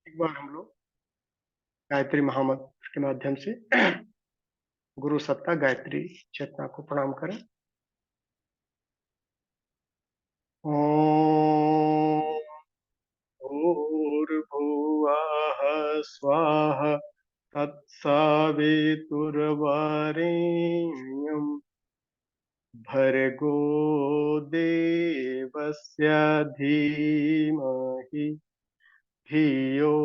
एक बार हम लोग गायत्री महामंत्र के माध्यम से गुरु सत्ता गायत्री चेतना को प्रणाम करें। ओम भूर्भुवः स्वाहा तत्सवितुर्वरेण्यं भर्गो देवस्य धीमहि धियो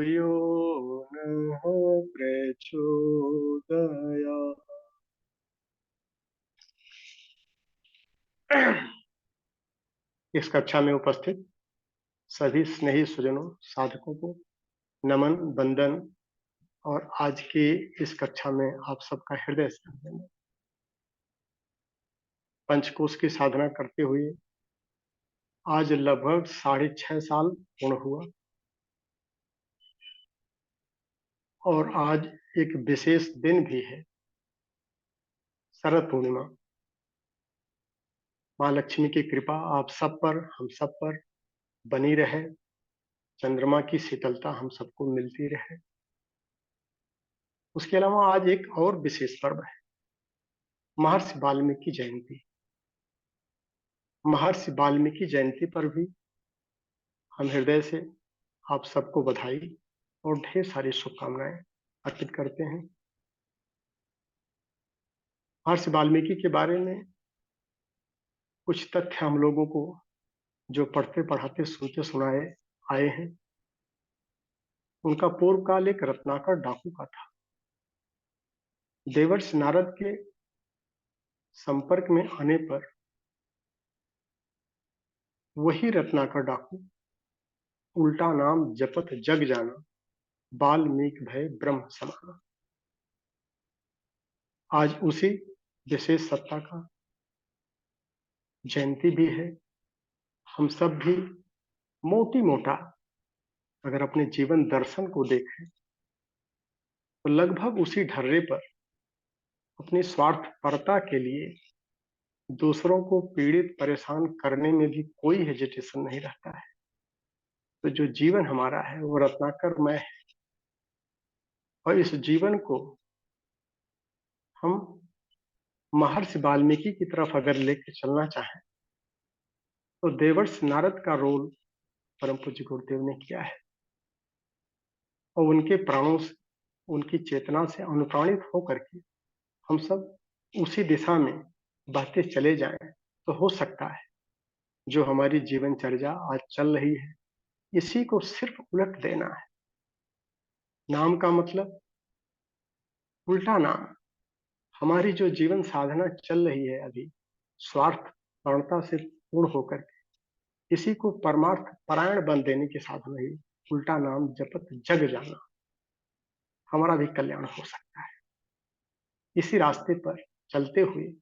यो नः प्रचोदयात्। इस कक्षा में उपस्थित सभी स्नेही स्वजनों साधकों को नमन वंदन और आज की इस कक्षा में आप सबका हृदय से अभिनंदन। पंचकोश की साधना करते हुए आज लगभग 6.5 साल पूर्ण हुआ और आज एक विशेष दिन भी है, शरद पूर्णिमा। माँ लक्ष्मी की कृपा आप सब पर, हम सब पर बनी रहे, चंद्रमा की शीतलता हम सबको मिलती रहे। उसके अलावा आज एक और विशेष पर्व है, महर्षि वाल्मीकि जयंती। महर्षि वाल्मीकि जयंती पर भी हम हृदय से आप सबको बधाई और ढेर सारी शुभकामनाएं अर्पित करते हैं। महर्षि वाल्मीकि के बारे में कुछ तथ्य हम लोगों को जो पढ़ते पढ़ाते सुनते सुनाए आए हैं। उनका पूर्व काल एक रत्नाकर डाकू का था। देवर्षि नारद के संपर्क में आने पर वही रत्नाकर डाकू उल्टा नाम जपत जग जाना, वाल्मीकि भय ब्रह्म समाना। आज उसी विशेष सत्ता का जयंती भी है। हम सब भी मोटी मोटा अगर अपने जीवन दर्शन को देखें तो लगभग उसी ढर्रे पर अपनी स्वार्थपरता के लिए दूसरों को पीड़ित परेशान करने में भी कोई हेजिटेशन नहीं रहता है। तो जो जीवन हमारा है वो रत्नाकरमय है और इस जीवन को हम महर्षि वाल्मीकि की तरफ अगर लेकर चलना चाहें तो देवर्षि नारद का रोल परम पूज्य गुरुदेव ने किया है और उनके प्राणों से, उनकी चेतना से अनुप्राणित होकर के हम सब उसी दिशा में बहते चले जाएं तो हो सकता है जो हमारी जीवनचर्या आज चल रही है इसी को सिर्फ उलट देना है। नाम का मतलब उल्टा नाम। हमारी जो जीवन साधना चल रही है अभी स्वार्थ पूर्णता से पूर्ण होकर के इसी को परमार्थ परायण बन देने के साधन ही उल्टा नाम जपत जग जाना, हमारा भी कल्याण हो सकता है। इसी रास्ते पर चलते हुए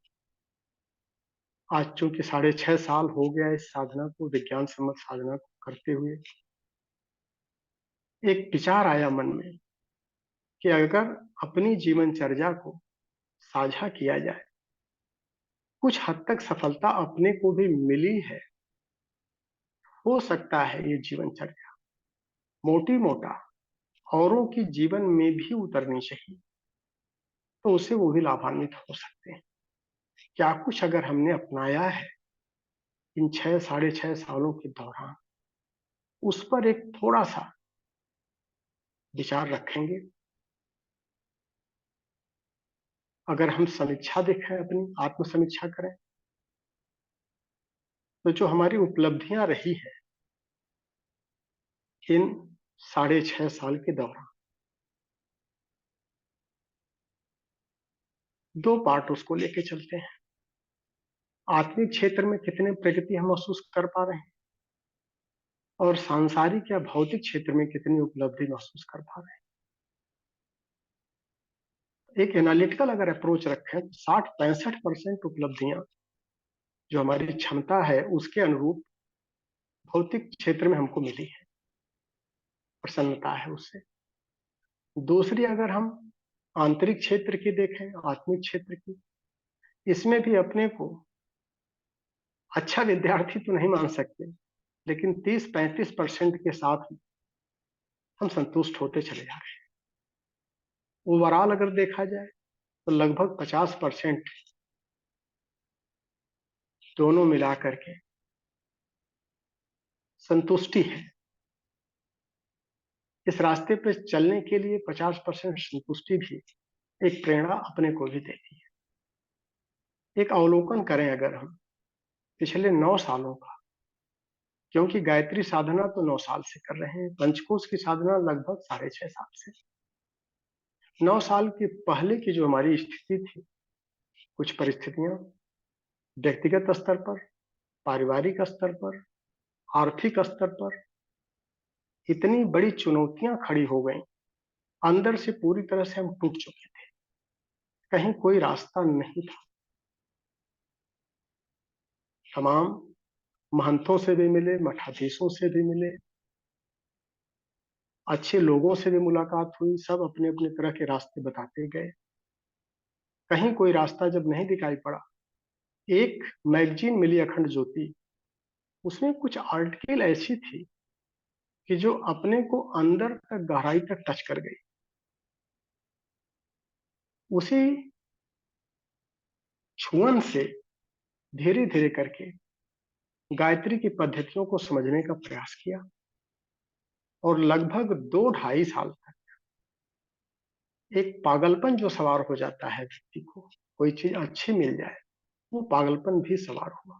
आज चूंकि 6.5 साल हो गया इस साधना को, विज्ञान सम्मत साधना को करते हुए, एक विचार आया मन में कि अगर अपनी जीवनचर्या को साझा किया जाए, कुछ हद तक सफलता अपने को भी मिली है। हो सकता है ये जीवनचर्या मोटी मोटा औरों की जीवन में भी उतरनी चाहिए तो उससे वो भी लाभान्वित हो सकते हैं। क्या कुछ अगर हमने अपनाया है इन 6 साढ़े 6 सालों के दौरान, उस पर एक थोड़ा सा विचार रखेंगे। अगर हम समीक्षा देखें, अपनी आत्म समीक्षा करें तो जो हमारी उपलब्धियां रही है इन 6.5 साल के दौरान, दो पार्ट उसको लेके चलते हैं। आत्मिक क्षेत्र में कितने प्रगति हम महसूस कर पा रहे हैं और सांसारिक या भौतिक क्षेत्र में कितनी उपलब्धि महसूस कर पा रहे हैं। एक एनालिटिकल अगर अप्रोच रखें तो 60-65% उपलब्धियां जो हमारी क्षमता है उसके अनुरूप भौतिक क्षेत्र में हमको मिली है, प्रसन्नता है उससे। दूसरी अगर हम आंतरिक क्षेत्र की देखें, आत्मिक क्षेत्र की, इसमें भी अपने को अच्छा विद्यार्थी तो नहीं मान सकते, लेकिन 30-35% के साथ हम संतुष्ट होते चले जा रहे हैं। ओवरऑल अगर देखा जाए तो लगभग 50% दोनों मिला करके संतुष्टि है। इस रास्ते पे चलने के लिए 50% संतुष्टि भी एक प्रेरणा अपने को भी देती है। एक अवलोकन करें अगर हम पिछले 9 सालों का, क्योंकि गायत्री साधना तो 9 साल से कर रहे हैं, पंचकोश की साधना लगभग 6.5 साल से। 9 साल के पहले की जो हमारी स्थिति थी, कुछ परिस्थितियां व्यक्तिगत स्तर पर, पारिवारिक स्तर पर, आर्थिक स्तर पर इतनी बड़ी चुनौतियां खड़ी हो गई, अंदर से पूरी तरह से हम टूट चुके थे। कहीं कोई रास्ता नहीं था। तमाम महंतों से भी मिले, मठाधीशों से भी मिले, अच्छे लोगों से भी मुलाकात हुई, सब अपने अपने तरह के रास्ते बताते गए। कहीं कोई रास्ता जब नहीं दिखाई पड़ा, एक मैगजीन मिली अखंड ज्योति, उसमें कुछ आर्टिकल ऐसी थी कि जो अपने को अंदर तक गहराई तक टच कर गई। उसी छुअन से धीरे धीरे करके गायत्री की पद्धतियों को समझने का प्रयास किया, और लगभग 2-2.5 साल तक एक पागलपन जो सवार हो जाता है व्यक्ति को, कोई चीज अच्छी मिल जाए, वो पागलपन भी सवार हुआ।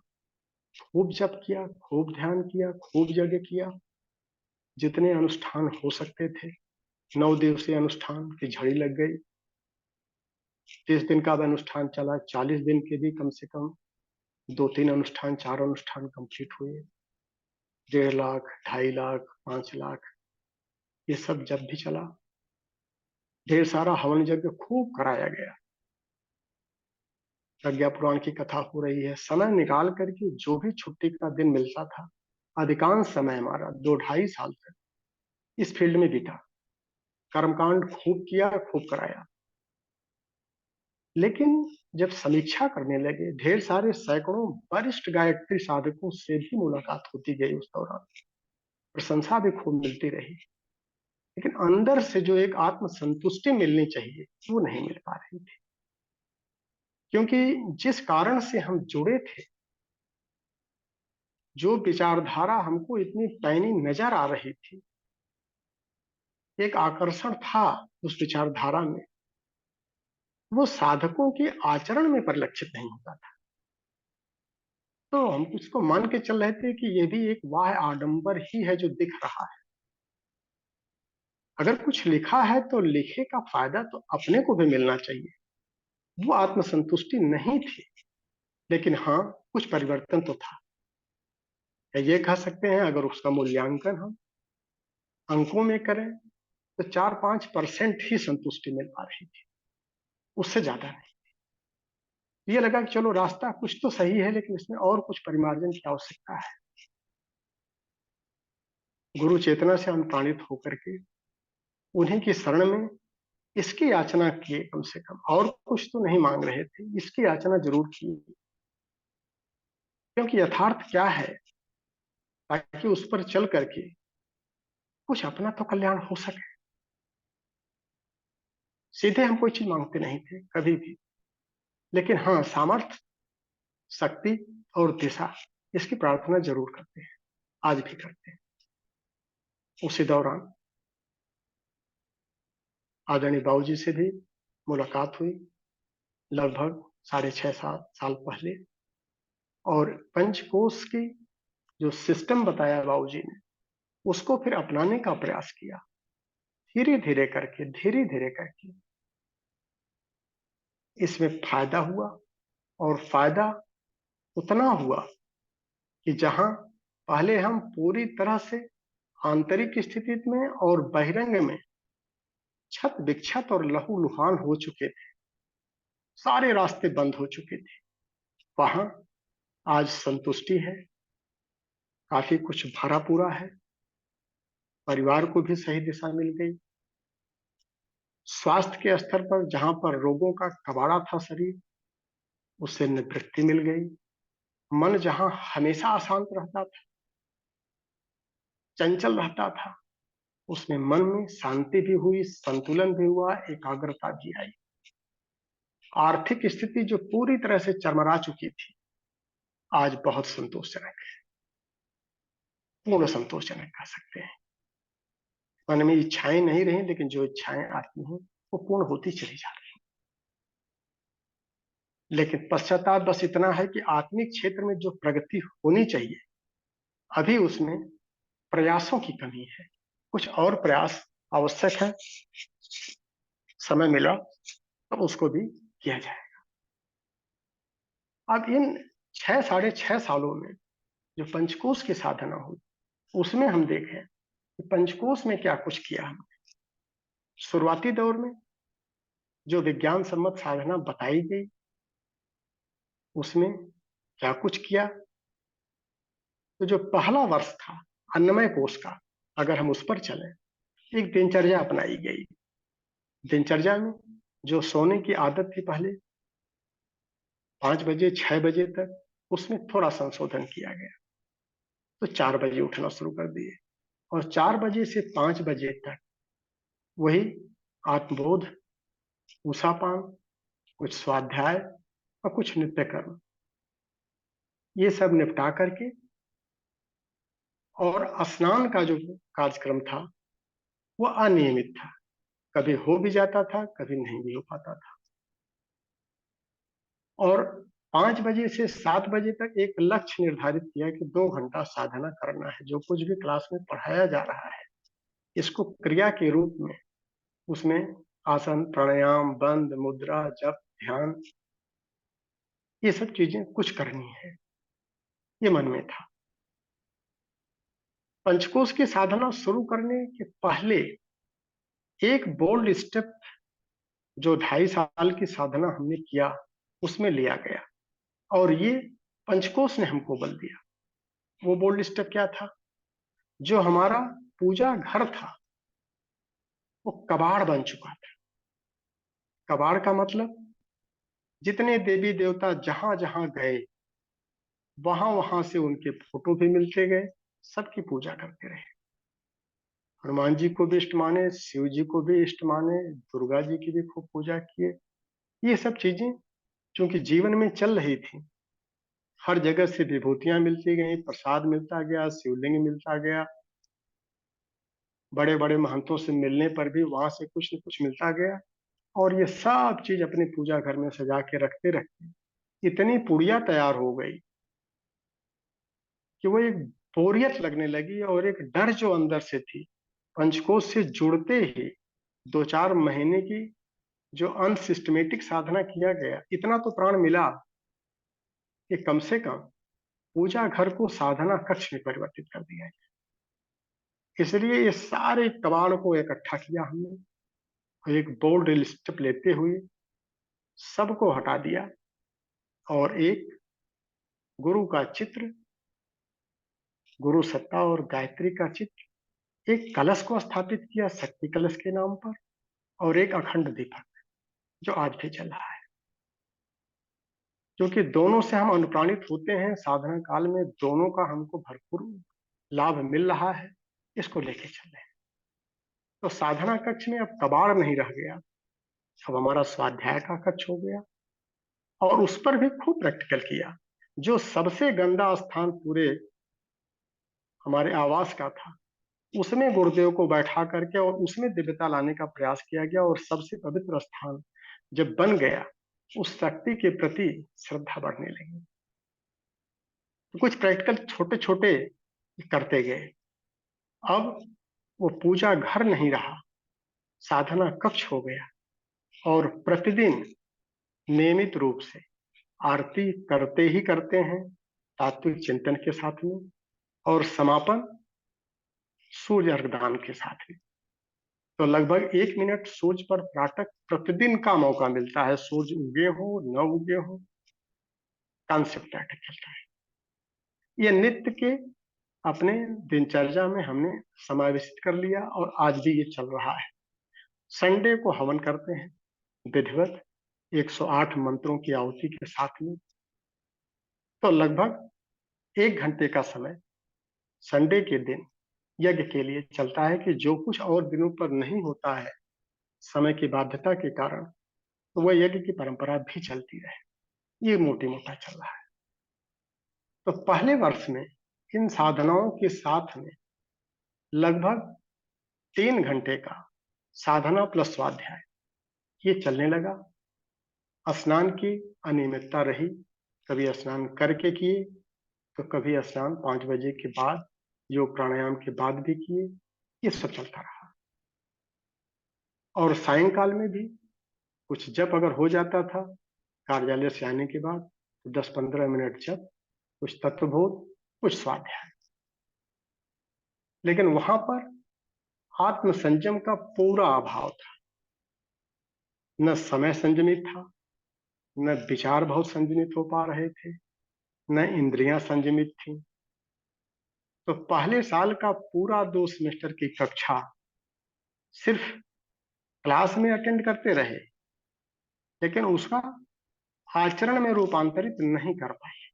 खूब जप किया, खूब ध्यान किया, खूब यज्ञ किया, जितने अनुष्ठान हो सकते थे। 9 दिवसीय अनुष्ठान की झड़ी लग गई। 30 दिन का अब अनुष्ठान चला, 40 दिन के भी कम से कम 2-3 अनुष्ठान, 4 अनुष्ठान कंप्लीट हुए। 1.5 लाख, 2.5 लाख, 5 लाख, ये सब जब भी चला, ढेर सारा हवन यज्ञ खूब कराया गया। प्रज्ञा पुराण की कथा हो रही है। समय निकाल करके जो भी छुट्टी का दिन मिलता था, अधिकांश समय हमारा 2-2.5 साल तक इस फील्ड में बीता। कर्मकांड खूब किया, खूब कराया। लेकिन जब समीक्षा करने लगे, ढेर सारे सैकड़ों वरिष्ठ गायत्री साधकों से भी मुलाकात होती गई उस दौरान, प्रशंसा भी खूब मिलती रही, लेकिन अंदर से जो एक आत्म संतुष्टि मिलनी चाहिए, वो नहीं मिल पा रही थी। क्योंकि जिस कारण से हम जुड़े थे, जो विचारधारा हमको इतनी पैनी नजर आ रही थी, एक आकर्षण था उस विचारधारा में, वो साधकों के आचरण में परिलक्षित नहीं होता था। तो हम उसको मान के चल रहे थे कि ये भी एक वाह आडंबर ही है जो दिख रहा है। अगर कुछ लिखा है तो लिखे का फायदा तो अपने को भी मिलना चाहिए। वो आत्मसंतुष्टि नहीं थी, लेकिन हाँ, कुछ परिवर्तन तो था। या ये कह सकते हैं, अगर उसका मूल्यांकन हम अंकों में करें तो 4-5% ही संतुष्टि मिल पा रही थी, उससे ज्यादा नहीं। ये लगा कि चलो रास्ता कुछ तो सही है, लेकिन इसमें और कुछ परिमार्जन की आवश्यकता है। गुरु चेतना से अनुप्राणित होकर के उन्हीं की शरण में इसकी याचना किए, कम से कम और कुछ तो नहीं मांग रहे थे, इसकी याचना जरूर की। क्योंकि यथार्थ क्या है, ताकि उस पर चल करके कुछ अपना तो कल्याण हो सके। सीधे हम कोई चीज मांगते नहीं थे कभी भी, लेकिन हाँ, सामर्थ्य, शक्ति और दिशा, इसकी प्रार्थना जरूर करते हैं, आज भी करते हैं। उसी दौरान आदरणीय बाबूजी से भी मुलाकात हुई, लगभग 6.5-7 साल पहले, और पंचकोश की जो सिस्टम बताया बाबूजी ने, उसको फिर अपनाने का प्रयास किया। धीरे धीरे करके, धीरे धीरे करके इसमें फायदा हुआ, और फायदा उतना हुआ कि जहां पहले हम पूरी तरह से आंतरिक स्थिति में और बहिरंग में छत विक्षत और लहूलुहान हो चुके थे, सारे रास्ते बंद हो चुके थे, वहां आज संतुष्टि है, काफी कुछ भरा पूरा है। परिवार को भी सही दिशा मिल गई। स्वास्थ्य के स्तर पर जहां पर रोगों का कबाड़ा था शरीर, उससे निवृत्ति मिल गई। मन जहां हमेशा अशांत रहता था, चंचल रहता था, उसमें मन में शांति भी हुई, संतुलन भी हुआ, एकाग्रता भी आई। आर्थिक स्थिति जो पूरी तरह से चरमरा चुकी थी, आज बहुत संतोषजनक है, पूर्ण संतोषजनक कह सकते हैं। मन में इच्छाएं नहीं रही, लेकिन जो इच्छाएं आती हैं वो पूर्ण होती चली जा रही। लेकिन पश्चाताप बस इतना है कि आत्मिक क्षेत्र में जो प्रगति होनी चाहिए, अभी उसमें प्रयासों की कमी है। कुछ और प्रयास आवश्यक है, समय मिला तो उसको भी किया जाएगा। अब इन 6 साढ़े 6 सालों में जो पंचकोश की साधना हुई, उसमें हम देखें कि पंचकोश में क्या कुछ किया हमने। शुरुआती दौर में जो विज्ञान सम्मत साधना बताई गई, उसमें क्या कुछ किया। तो जो पहला वर्ष था अन्नमय कोश का, अगर हम उस पर चलें, एक दिनचर्या अपनाई गई। दिनचर्या में जो सोने की आदत थी पहले 5 बजे 6 बजे तक, उसमें थोड़ा संशोधन किया गया, तो 4 बजे उठना शुरू कर दिए। और 4 बजे से 5 बजे तक वही आत्मबोध, उषापान, कुछ स्वाध्याय और कुछ नित्य कर्म, ये सब निपटा करके, और स्नान का जो कार्यक्रम था वो अनियमित था, कभी हो भी जाता था, कभी नहीं भी हो पाता था। और 5 बजे से 7 बजे तक एक लक्ष्य निर्धारित किया कि 2 घंटा साधना करना है। जो कुछ भी क्लास में पढ़ाया जा रहा है, इसको क्रिया के रूप में, उसमें आसन, प्राणायाम, बंद, मुद्रा, जप, ध्यान, ये सब चीजें कुछ करनी है, ये मन में था। पंचकोश की साधना शुरू करने के पहले एक बोल्ड स्टेप जो 2.5 साल की साधना हमने किया, उसमें लिया गया, और ये पंचकोश ने हमको बल दिया। वो बोल्ड स्टेप क्या था? जो हमारा पूजा घर था वो कबाड़ बन चुका था। कबाड़ का मतलब, जितने देवी देवता जहां जहां गए, वहां वहां से उनके फोटो भी मिलते गए, सबकी पूजा करते रहे। हनुमान जी को भी इष्ट माने, शिव जी को भी इष्ट माने, दुर्गा जी की भी खूब पूजा किए। ये सब चीजें चूंकि जीवन में चल रही थी, हर जगह से विभूतियां मिलती गई, प्रसाद मिलता गया, शिवलिंग मिलता गया, बड़े बड़े महंतों से मिलने पर भी वहां से कुछ न कुछ मिलता गया। और ये सब चीज अपनी पूजा घर में सजा के रखते रखते इतनी पुड़िया तैयार हो गई कि वो एक बोरियत लगने लगी, और एक डर जो अंदर से थी, पंचकोश से जुड़ते ही 2-4 महीने की जो अनसिस्टमेटिक साधना किया गया, इतना तो प्राण मिला कि कम से कम पूजा घर को साधना कक्ष में परिवर्तित कर दिया। इसलिए ये सारे कबाड़ को इकट्ठा किया हमने, और एक बोल्ड स्टेप लेते हुए सबको हटा दिया, और एक गुरु का चित्र, गुरु सत्ता और गायत्री का चित्र, एक कलश को स्थापित किया शक्ति कलश के नाम पर, और एक अखंड दीपक जो आज भी चल रहा है। क्योंकि दोनों से हम अनुप्राणित होते हैं, साधना काल में दोनों का हमको भरपूर लाभ मिल रहा है, इसको लेके चल रहे हैं। तो साधना कक्ष में अब कबाड़ नहीं रह गया, अब हमारा स्वाध्याय का कक्ष हो गया, और उस पर भी खूब प्रैक्टिकल किया। जो सबसे गंदा स्थान पूरे हमारे आवास का था, उसमें गुरुदेव को बैठा करके और उसमें दिव्यता लाने का प्रयास किया गया, और सबसे पवित्र स्थान जब बन गया, उस शक्ति के प्रति श्रद्धा बढ़ने लगी। तो कुछ प्रैक्टिकल छोटे छोटे करते गए। अब वो पूजा घर नहीं रहा, साधना कक्ष हो गया, और प्रतिदिन नियमित रूप से आरती करते ही करते हैं, तात्विक चिंतन के साथ में, और समापन सूर्य अर्घदान के साथ में। तो लगभग 1 मिनट सूर्य पर प्रातः प्रतिदिन का मौका मिलता है, सूर्य उगे हो न उगे हो, कॉन्सेप्ट चलता है। ये नित्य के अपने दिनचर्या में हमने समावेशित कर लिया, और आज भी ये चल रहा है। संडे को हवन करते हैं विधिवत 108 मंत्रों की आहुति के साथ में। तो लगभग 1 घंटे का समय संडे के दिन यज्ञ के लिए चलता है कि जो कुछ और दिनों पर नहीं होता है समय की बाध्यता के कारण, तो वह यज्ञ की परंपरा भी चलती रहे। ये मोटी मोटा चल रहा है। तो पहले वर्ष में इन साधनाओं के साथ में लगभग 3 घंटे का साधना प्लस स्वाध्याय ये चलने लगा। स्नान की अनियमितता रही, कभी स्नान करके किए तो कभी स्नान 5 बजे के बाद, योग प्राणायाम के बाद भी किए। ये सब चलता रहा। और सायंकाल में भी कुछ जप अगर हो जाता था कार्यालय से आने के बाद, तो 10-15 मिनट जप, कुछ तत्वबोध, कुछ स्वाध्याय। लेकिन वहां पर आत्म संयम का पूरा अभाव था। न समय संयमित था, न विचार बहुत संयमित हो पा रहे थे, न इंद्रियां संयमित थी। तो पहले साल का पूरा 2 सेमेस्टर की कक्षा सिर्फ क्लास में अटेंड करते रहे, लेकिन उसका आचरण में रूपांतरित नहीं कर पाए।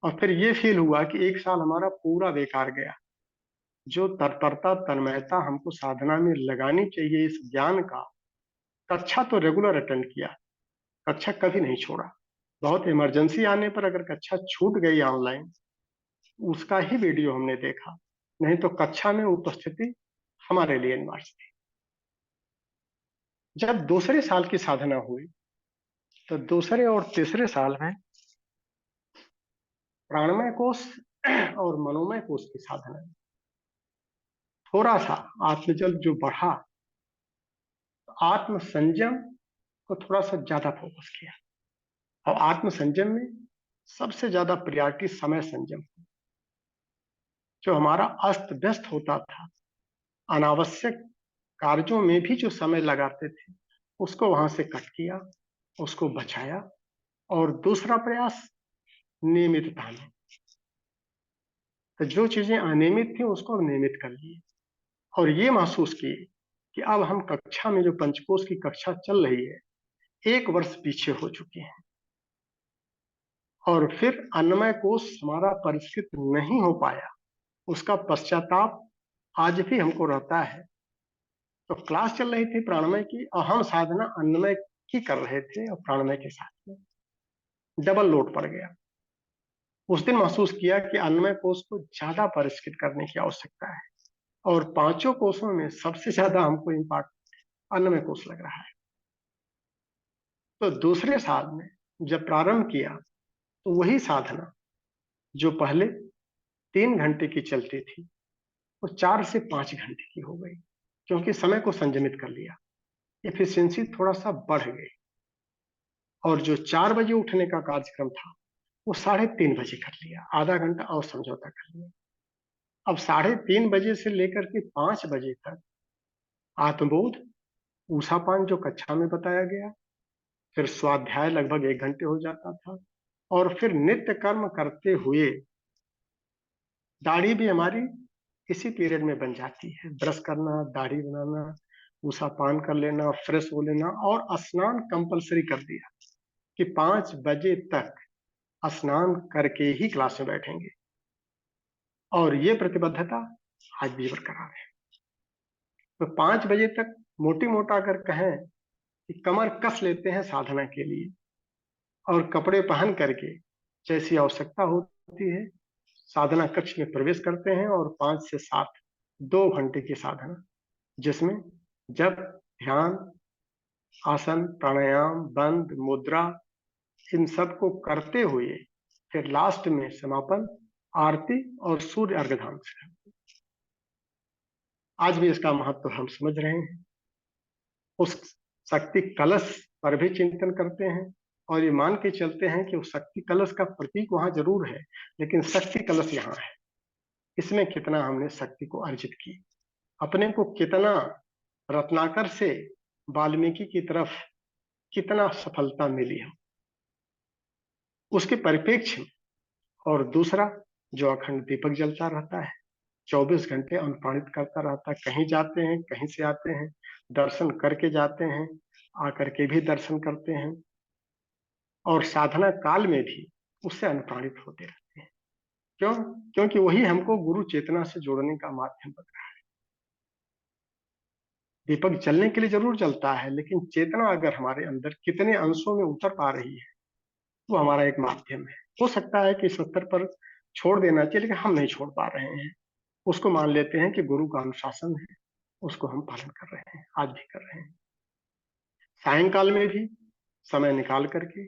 और फिर ये फील हुआ कि एक साल हमारा पूरा बेकार गया। जो तत्परता तन्मयता हमको साधना में लगानी चाहिए, इस ज्ञान का, कक्षा तो रेगुलर अटेंड किया, कक्षा कभी नहीं छोड़ा। बहुत इमरजेंसी आने पर अगर कक्षा छूट गई ऑनलाइन, उसका ही वीडियो हमने देखा, नहीं तो कक्षा में उपस्थिति हमारे लिए अनिवार्य थी। जब दूसरे साल की साधना हुई, तो दूसरे और तीसरे साल में प्राणमय कोश और मनोमय कोश की साधना में थोड़ा सा आत्मजल जो बढ़ा, तो आत्म संयम को थोड़ा सा ज्यादा फोकस किया। और आत्म संयम में सबसे ज्यादा प्रायोरिटी समय संयम। जो हमारा अस्त व्यस्त होता था, अनावश्यक कार्यों में भी जो समय लगाते थे, उसको वहां से कट किया, उसको बचाया। और दूसरा प्रयास नियमितता में, तो जो चीजें अनियमित थी उसको अब नियमित कर लिए। और ये महसूस किए कि अब हम कक्षा में जो पंचकोश की कक्षा चल रही है, 1 वर्ष पीछे हो चुके हैं। और फिर अन्नमय कोश हमारा परिष्कृत नहीं हो पाया, उसका पश्चाताप आज भी हमको रहता है। तो क्लास चल रही थी प्राणमय की, और हम साधना अन्नमय की कर रहे थे, और प्राणमय के साथ में डबल लोड पड़ गया। उस दिन महसूस किया कि अन्नमय कोश को ज्यादा परिष्कृत करने की आवश्यकता है, और पांचों कोशों में सबसे ज्यादा हमको इम्पॉर्ट अन्नमय कोश लग रहा है। तो दूसरे साल में जब प्रारंभ किया, तो वही साधना जो पहले 3 घंटे की चलती थी, वो 4 से 5 घंटे की हो गई, क्योंकि समय को संयमित कर लिया। एफिशिएंसी थोड़ा सा बढ़ गई। और जो 4 बजे उठने का कार्यक्रम था, वो 3:30 बजे कर लिया, आधा घंटा और समझौता कर लिया। अब 3:30 बजे से लेकर के 5 बजे तक आत्मबोध, ऊषापान जो कक्षा में बताया गया, फिर स्वाध्याय लगभग 1 घंटे हो जाता था। और फिर नित्य कर्म करते हुए दाढ़ी भी हमारी इसी पीरियड में बन जाती है। ब्रश करना, दाढ़ी बनाना, ऊषापान कर लेना, फ्रेश हो लेना, और स्नान कंपलसरी कर दिया कि 5 बजे तक स्नान करके ही क्लास में बैठेंगे। और ये प्रतिबद्धता आज भी बरकरार है। तो 5 बजे तक मोटी मोटा अगर कहें कि कमर कस लेते हैं साधना के लिए, और कपड़े पहन करके जैसी आवश्यकता होती है साधना कक्ष में प्रवेश करते हैं, और 5 से 7 2 घंटे की साधना, जिसमें जब ध्यान, आसन, प्राणायाम, बंद मुद्रा, इन सब को करते हुए फिर लास्ट में समापन, आरती और सूर्य अर्घ्यदान से। आज भी इसका महत्व हम समझ रहे हैं। उस शक्ति कलश पर भी चिंतन करते हैं, और ये मान के चलते हैं कि उस शक्ति कलश का प्रतीक वहां जरूर है, लेकिन शक्ति कलश यहाँ है। इसमें कितना हमने शक्ति को अर्जित की, अपने को कितना रत्नाकर से वाल्मीकि की तरफ कितना सफलता मिली है, उसके परिप्रेक्ष्य में। और दूसरा, जो अखंड दीपक जलता रहता है, 24 घंटे अनुप्राणित करता रहता है। कहीं जाते हैं, कहीं से आते हैं, दर्शन करके जाते हैं, आकर के भी दर्शन करते हैं, और साधना काल में भी उससे अनुप्राणित होते रहते हैं। क्यों? क्योंकि वही हमको गुरु चेतना से जोड़ने का माध्यम बन रहा है। दीपक जलने के लिए जरूर जलता है, लेकिन चेतना अगर हमारे अंदर कितने अंशों में उतर पा रही है, वो हमारा एक माध्यम है। हो सकता है कि इस स्तर पर छोड़ देना चाहिए, लेकिन हम नहीं छोड़ पा रहे हैं। उसको मान लेते हैं कि गुरु का अनुशासन है, उसको हम पालन कर रहे हैं, आज भी कर रहे हैं। सायंकाल में भी समय निकाल करके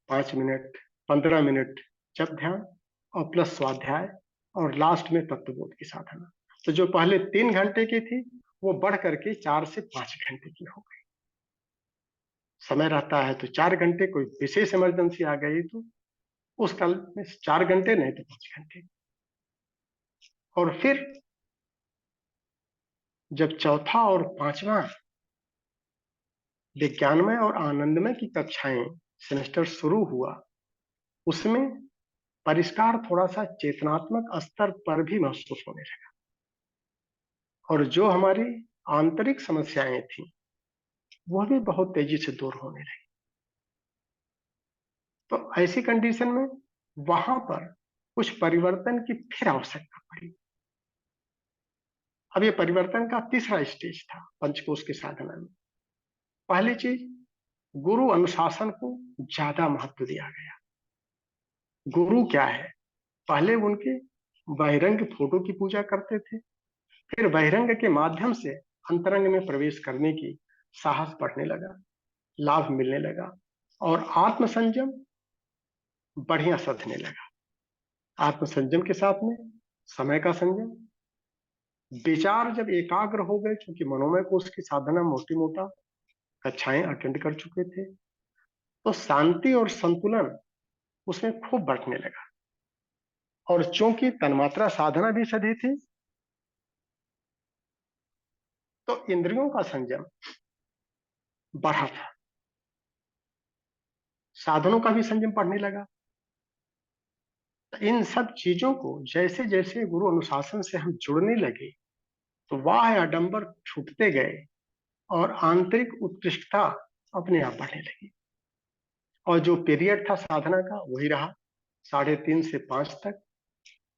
5 मिनट, 15 मिनट जप ध्यान और प्लस स्वाध्याय, और लास्ट में तत्वबोध की साधना। तो जो पहले 3 घंटे की थी, वो बढ़ करके 4 से 5 घंटे की हो गई। समय रहता है तो 4 घंटे, कोई विशेष इमरजेंसी आ गई तो उस काल में 4 घंटे नहीं तो 5 घंटे। और फिर जब चौथा और पांचवा विज्ञानमय और आनंदमय की कक्षाएं सेमेस्टर शुरू हुआ, उसमें परिष्कार थोड़ा सा चेतनात्मक स्तर पर भी महसूस होने लगा, और जो हमारी आंतरिक समस्याएं थी वह भी बहुत तेजी से दूर होने लगी। तो ऐसी कंडीशन में वहां पर कुछ परिवर्तन की फिर आवश्यकता पड़ी। अब ये परिवर्तन का तीसरा स्टेज था पंचकोश की साधना में। पहली चीज, गुरु अनुशासन को ज्यादा महत्व दिया गया। गुरु क्या है? पहले उनके बहिरंग फोटो की पूजा करते थे, फिर बहिरंग के माध्यम से अंतरंग में प्रवेश करने की साहस बढ़ने लगा, लाभ मिलने लगा, और आत्म संयम बढ़िया सधने लगा। आत्म संयम के साथ में समय का संयम, विचार जब एकाग्र हो गए, क्योंकि मनोमय कोश की साधना मोटी मोटा कक्षाएं अटेंड कर चुके थे, तो शांति और संतुलन उसमें खूब बढ़ने लगा। और चूंकि तन्मात्रा साधना भी सधी थी, तो इंद्रियों का संयम बढ़ा था, साधनों का भी संयम बढ़ने लगा। इन सब चीजों को जैसे जैसे गुरु अनुशासन से हम जुड़ने लगे, तो वाह आडंबर छूटते गए और आंतरिक उत्कृष्टता अपने आप बढ़ने लगी। और जो पीरियड था साधना का वही रहा, 3:30 से 5 तक।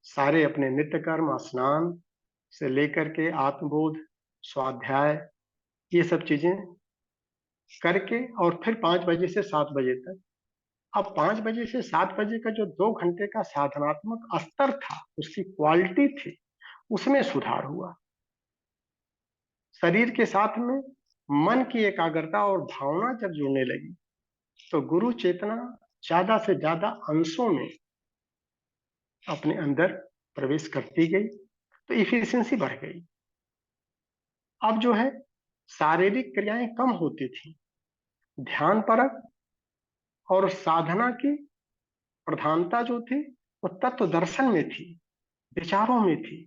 सारे अपने नित्य कर्म, स्नान से लेकर के आत्मबोध, स्वाध्याय, ये सब चीजें करके, और फिर 5 बजे से 7 बजे तक। अब 5 बजे से 7 बजे का जो 2 घंटे का साधनात्मक स्तर था, उसकी क्वालिटी थी, उसमें सुधार हुआ। शरीर के साथ में मन की एकाग्रता और भावना जब जुड़ने लगी, तो गुरु चेतना ज्यादा से ज्यादा अंशों में अपने अंदर प्रवेश करती गई, तो इफिशियंसी बढ़ गई। अब जो है शारीरिक क्रियाएं कम होती थी, ध्यान परक और साधना की प्रधानता जो थी वो तत्व दर्शन में थी, विचारों में थी।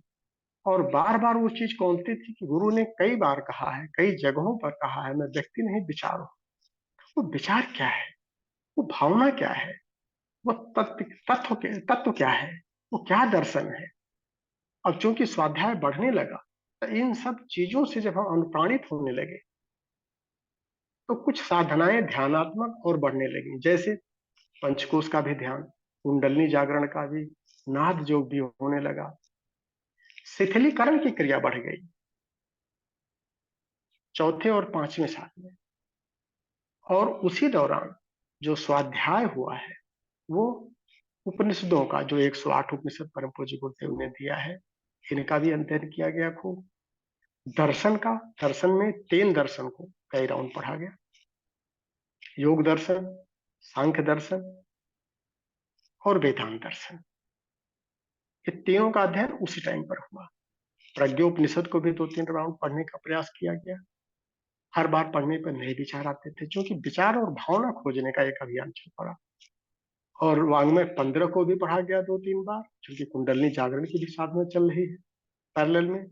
और बार बार वो चीज कौनती थी कि गुरु ने कई बार कहा है, कई जगहों पर कहा है, मैं व्यक्ति नहीं विचार हूं। वो विचार क्या है? वो भावना क्या है? वो तत्व क्या है? वो क्या दर्शन है? अब चूंकि स्वाध्याय बढ़ने लगा, तो इन सब चीजों से जब हम अनुप्राणित होने लगे, तो कुछ साधनाएं ध्यानात्मक और बढ़ने लगी, जैसे पंचकोश का भी ध्यान, कुंडलनी जागरण का भी, नाद योग भी होने लगा, शिथिलीकरण की क्रिया बढ़ गई चौथे और पांचवें साल में। और उसी दौरान जो स्वाध्याय हुआ है, वो उपनिषदों का, जो 108 उपनिषद परम पूज्य गुरुदेव ने दिया है, इनका भी अध्ययन किया गया खूब। दर्शन का, दर्शन में 3 दर्शन को कई राउंड पढ़ा गया, योग दर्शन, सांख्य दर्शन और वेदांत दर्शन। ये तीनों का अध्ययन उसी टाइम पर हुआ। प्रज्ञोपनिषद को भी 2-3 राउंड पढ़ने का प्रयास किया गया। हर बार पढ़ने पर नए विचार आते थे, क्योंकि विचार और भावना खोजने का एक अभियान चल पड़ा। और वाङ्मय 15 को भी पढ़ा गया 2-3 बार, क्योंकि कुंडलनी जागरण की भी साधना चल रही है पैरेलल में।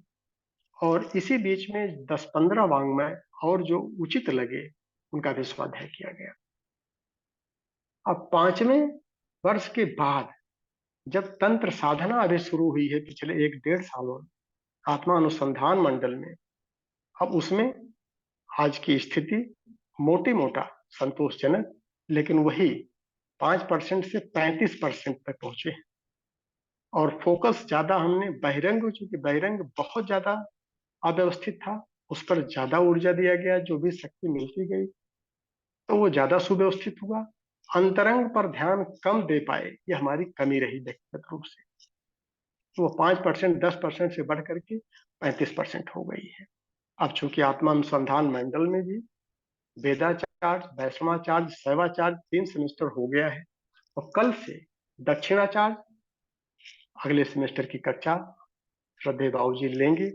और इसी बीच में 10-15 वाङ्मय और जो उचित लगे उनका भी स्वाध्याय किया गया। अब 5वें वर्ष के बाद जब तंत्र साधना अभी शुरू हुई है पिछले 1-1.5 सालों में आत्मा अनुसंधान मंडल में, अब उसमें आज की स्थिति मोटी मोटा संतोषजनक, लेकिन वही 5% से 35% तक पहुंचे हैं। और फोकस ज्यादा हमने बहिरंग, चूंकि बहिरंग बहुत ज्यादा अव्यवस्थित था, उस पर ज्यादा ऊर्जा दिया गया, जो भी शक्ति मिलती गई तो वो ज्यादा सुव्यवस्थित हुआ। अंतरंग पर ध्यान कम दे पाए, ये हमारी कमी रही व्यक्तिगत रूप से। तो वो 5%, 10% से बढ़ करके 35% हो गई है। अब चूंकि आत्मा अनुसंधान मंडल में भी वेदाचार्य, वैष्णवाचार्य, शैवाचार्य 3 सेमेस्टर हो गया है, और कल से दक्षिणाचार्य अगले सेमेस्टर की कक्षा श्रद्धेय बाबूजी लेंगे।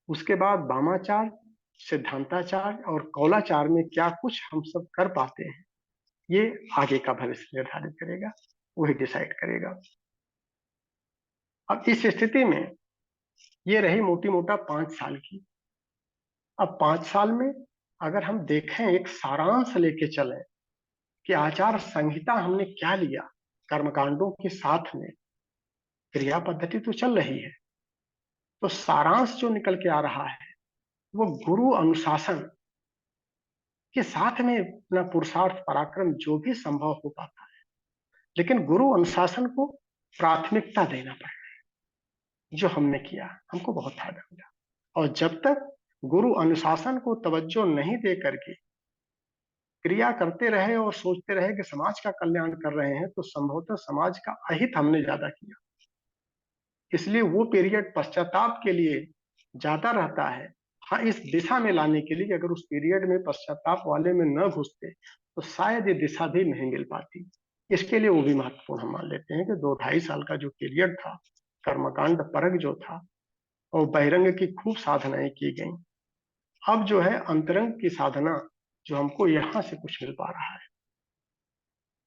उसके बाद वामाचार्य, सिद्धांताचार्य और कौलाचार्य में क्या कुछ हम सब कर पाते हैं, ये आगे का भविष्य निर्धारित करेगा, वही डिसाइड करेगा। अब इस स्थिति में ये रही मोटी मोटा 5 साल की। अब 5 साल में अगर हम देखें, एक सारांश लेके चलें कि आचार संहिता हमने क्या लिया, कर्मकांडों के साथ में क्रिया पद्धति तो चल रही है, तो सारांश जो निकल के आ रहा है वो गुरु अनुशासन के साथ में अपना पुरुषार्थ पराक्रम जो भी संभव हो पाता है, लेकिन गुरु अनुशासन को प्राथमिकता देना पड़ेगा। जो हमने किया, हमको बहुत फायदा मिला, और जब तक गुरु अनुशासन को तवज्जो नहीं दे करके क्रिया करते रहे और सोचते रहे कि समाज का कल्याण कर रहे हैं, तो संभवतः समाज का अहित हमने ज्यादा किया। इसलिए वो पीरियड पश्चाताप के लिए ज्यादा रहता है। हाँ, इस दिशा में लाने के लिए अगर उस पीरियड में पश्चाताप वाले में न घुसते तो शायद ये दिशा भी नहीं मिल पाती। इसके लिए वो भी महत्वपूर्ण हम मान लेते हैं कि 2-2.5 साल का जो पीरियड था, कर्मकांड परक जो था, और बहिरंग की खूब साधनाएं की गई। अब जो है अंतरंग की साधना, जो हमको यहां से कुछ मिल पा रहा है।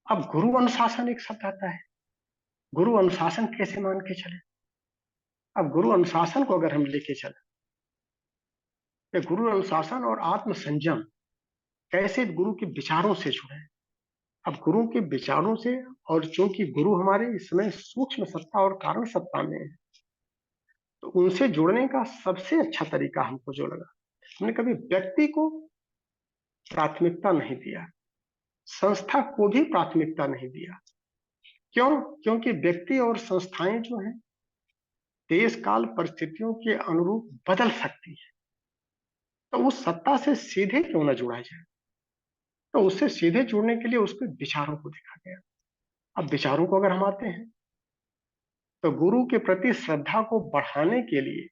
अब गुरु अनुशासन एक शब्द आता है, गुरु अनुशासन कैसे मान के चले। अब गुरु अनुशासन को अगर हम लेके चले, तो गुरु अनुशासन और आत्म संयम कैसे गुरु के विचारों से जुड़े। अब गुरु के विचारों से, और चूंकि गुरु हमारे इस समय सूक्ष्म सत्ता और कारण सत्ता में है, तो उनसे जुड़ने का सबसे अच्छा तरीका हमको जो लगा, हमने कभी व्यक्ति को प्राथमिकता नहीं दिया, संस्था को भी प्राथमिकता नहीं दिया। क्यों? क्योंकि व्यक्ति और संस्थाएं जो हैं देश काल परिस्थितियों के अनुरूप बदल सकती है, तो उस सत्ता से सीधे क्यों ना जुड़ा जाए। तो उससे सीधे जुड़ने के लिए उसके विचारों को देखा गया। अब विचारों को अगर हम आते हैं, तो गुरु के प्रति श्रद्धा को बढ़ाने के लिए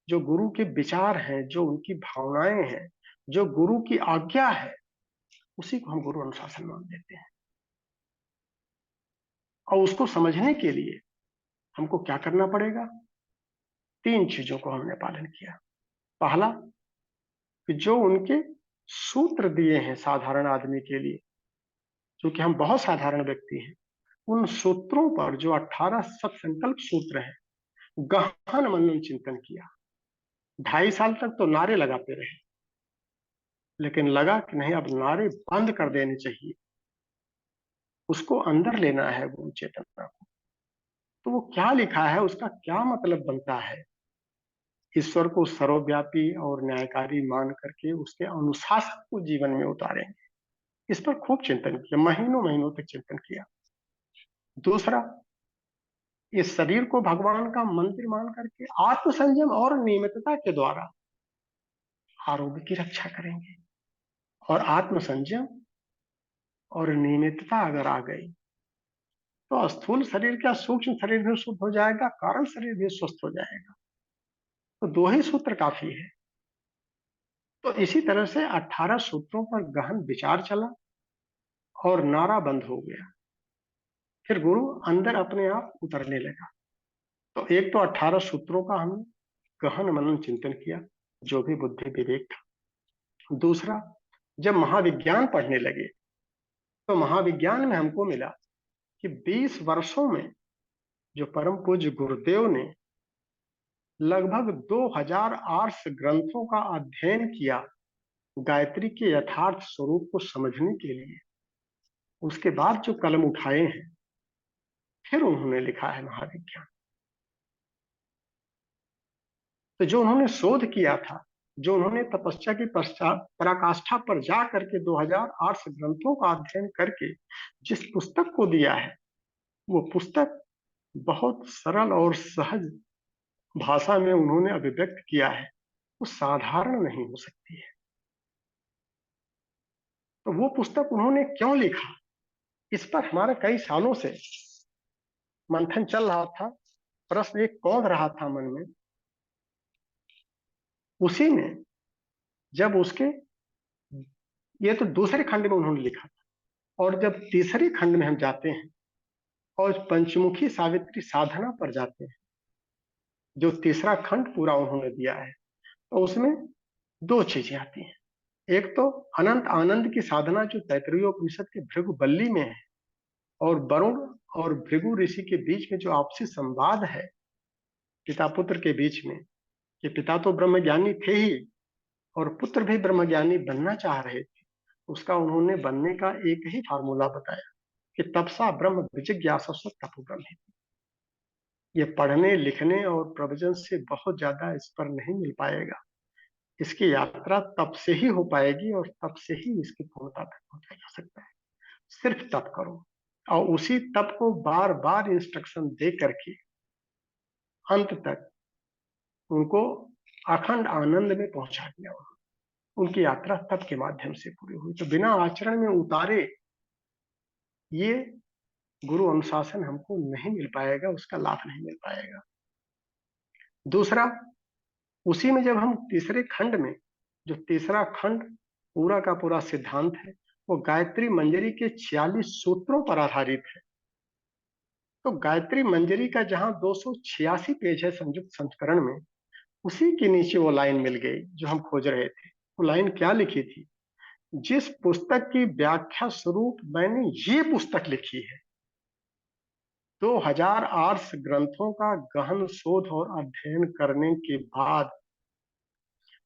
जो गुरु के विचार हैं, जो उनकी भावनाएं हैं, जो गुरु की आज्ञा है, उसी को हम गुरु अनुशासन मान लेते हैं। और उसको समझने के लिए हमको क्या करना पड़ेगा? 3 चीजों को हमने पालन किया। पहला, कि जो उनके सूत्र दिए हैं साधारण आदमी के लिए, क्योंकि हम बहुत साधारण व्यक्ति हैं, उन सूत्रों पर जो 18 सत्संकल्प सूत्र हैं, गहन मनन चिंतन किया। 2.5 साल तक तो नारे लगाते रहे, लेकिन लगा कि नहीं, अब नारे बंद कर देने चाहिए, उसको अंदर लेना है गुरु चेतना को। तो वो क्या लिखा है, उसका क्या मतलब बनता है, ईश्वर को सर्वव्यापी और न्यायकारी मान करके उसके अनुशासन को जीवन में उतारेंगे। इस पर खूब चिंतन किया, महीनों महीनों तक चिंतन किया। दूसरा, इस शरीर को भगवान का मंदिर मान करके आत्म संयम और नियमितता के द्वारा आरोग्य की रक्षा करेंगे। और आत्म संयम और नियमितता अगर आ गई, तो स्थूल शरीर का सूक्ष्म शरीर भी शुद्ध हो जाएगा, कारण शरीर भी स्वस्थ हो जाएगा। तो 2 ही सूत्र काफी है। तो इसी तरह से 18 सूत्रों पर गहन विचार चला और नारा बंद हो गया। फिर गुरु अंदर अपने आप उतरने लगा। तो एक तो 18 सूत्रों का हमने गहन मनन चिंतन किया, जो भी बुद्धि विवेक था। दूसरा, जब महाविज्ञान पढ़ने लगे, तो महाविज्ञान में हमको मिला कि 20 वर्षों में जो परम पूज्य गुरुदेव ने लगभग 2000 आर्ष ग्रंथों का अध्ययन किया गायत्री के यथार्थ स्वरूप को समझने के लिए, उसके बाद जो कलम उठाए हैं, फिर उन्होंने लिखा है महाविज्ञान। तो जो उन्होंने शोध किया था, जो उन्होंने तपस्या की पराकाष्ठा पर जा करके 2000 आर्ष ग्रंथों का अध्ययन करके जिस पुस्तक को दिया है, वो पुस्तक बहुत सरल और सहज भाषा में उन्होंने अभिव्यक्त किया है, वो साधारण नहीं हो सकती है। तो वो पुस्तक उन्होंने क्यों लिखा, इस पर हमारा कई सालों से मंथन चल रहा था। प्रश्न एक कौन रहा था मन में। उसी में जब उसके, ये तो दूसरे खंड में उन्होंने लिखा था, और जब तीसरे खंड में हम जाते हैं और पंचमुखी सावित्री साधना पर जाते हैं, जो तीसरा खंड पूरा उन्होंने दिया है, तो उसमें दो चीजें आती हैं। एक तो अनंत आनंद की साधना जो तैत्तिरीय उपनिषद के भृगु बल्ली में है, और वरुण और भृगु ऋषि के बीच में जो आपसी संवाद है पिता पुत्र के बीच में, कि पिता तो ब्रह्मज्ञानी थे ही और पुत्र भी ब्रह्मज्ञानी बनना चाह रहे थे। उसका उन्होंने बनने का एक ही फार्मूला बताया कि तपसा ब्रह्म विजिज्ञासस्व तपो ब्रह्म। ये पढ़ने लिखने और प्रवचन से बहुत ज्यादा इस पर नहीं मिल पाएगा। इसकी यात्रा तप से ही हो पाएगी और तप से ही इसकी पूर्णता तक पहुंचा जा सकता है। सिर्फ तप करो, और उसी तप को बार बार इंस्ट्रक्शन दे करके अंत तक उनको अखंड आनंद में पहुंचा दिया। उनकी यात्रा तप के माध्यम से पूरी हुई। तो बिना आचरण में उतारे ये गुरु अनुशासन हमको नहीं मिल पाएगा, उसका लाभ नहीं मिल पाएगा। दूसरा, उसी में जब हम तीसरे खंड में, जो तीसरा खंड पूरा का पूरा सिद्धांत है, वो गायत्री मंजरी के 46 सूत्रों पर आधारित है। तो गायत्री मंजरी का जहां 286 पेज है संयुक्त संस्करण में, उसी के नीचे वो लाइन मिल गई जो हम खोज रहे थे। वो लाइन क्या लिखी थी? जिस पुस्तक की व्याख्या स्वरूप मैंने ये पुस्तक लिखी है, 2000 आर्ष ग्रंथों का गहन शोध और अध्ययन करने के बाद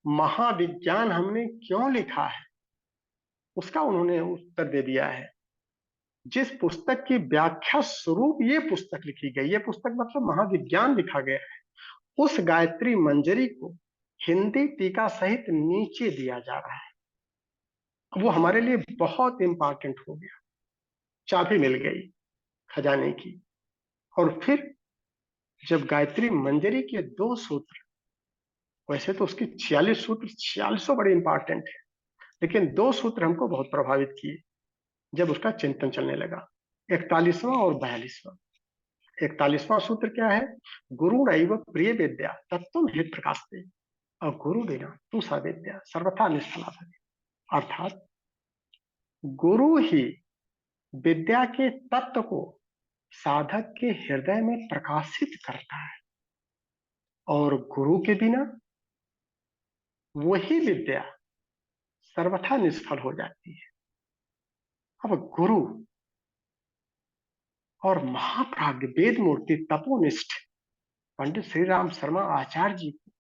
महाविज्ञान हमने क्यों लिखा है, उसका उन्होंने उत्तर दे दिया है। जिस पुस्तक की व्याख्या स्वरूप ये पुस्तक लिखी गई, ये पुस्तक मतलब महाविज्ञान लिखा गया है, उस गायत्री मंजरी को हिंदी टीका सहित नीचे दिया जा रहा है। वो हमारे लिए बहुत इंपॉर्टेंट हो गया। चाबी मिल गई खजाने की। और फिर जब गायत्री मंजरी के 2 सूत्र, वैसे तो उसके 46 सूत्र 46 बड़े इंपॉर्टेंट है, लेकिन 2 सूत्र हमको बहुत प्रभावित किए जब उसका चिंतन चलने लगा। 41वां और 42वां। 41वां सूत्र क्या है? गुरु नैव प्रिय विद्या तत्व हित प्रकाशते, और गुरु बिना तू सा विद्या सर्वथा निष्फला भवे। अर्थात गुरु ही विद्या के तत्व को साधक के हृदय में प्रकाशित करता है, और गुरु के बिना वही विद्या सर्वथा निष्फल हो जाती है। अब गुरु और महाप्राज्ञ वेद मूर्ति तपोनिष्ठ पंडित श्री राम शर्मा आचार्य जी को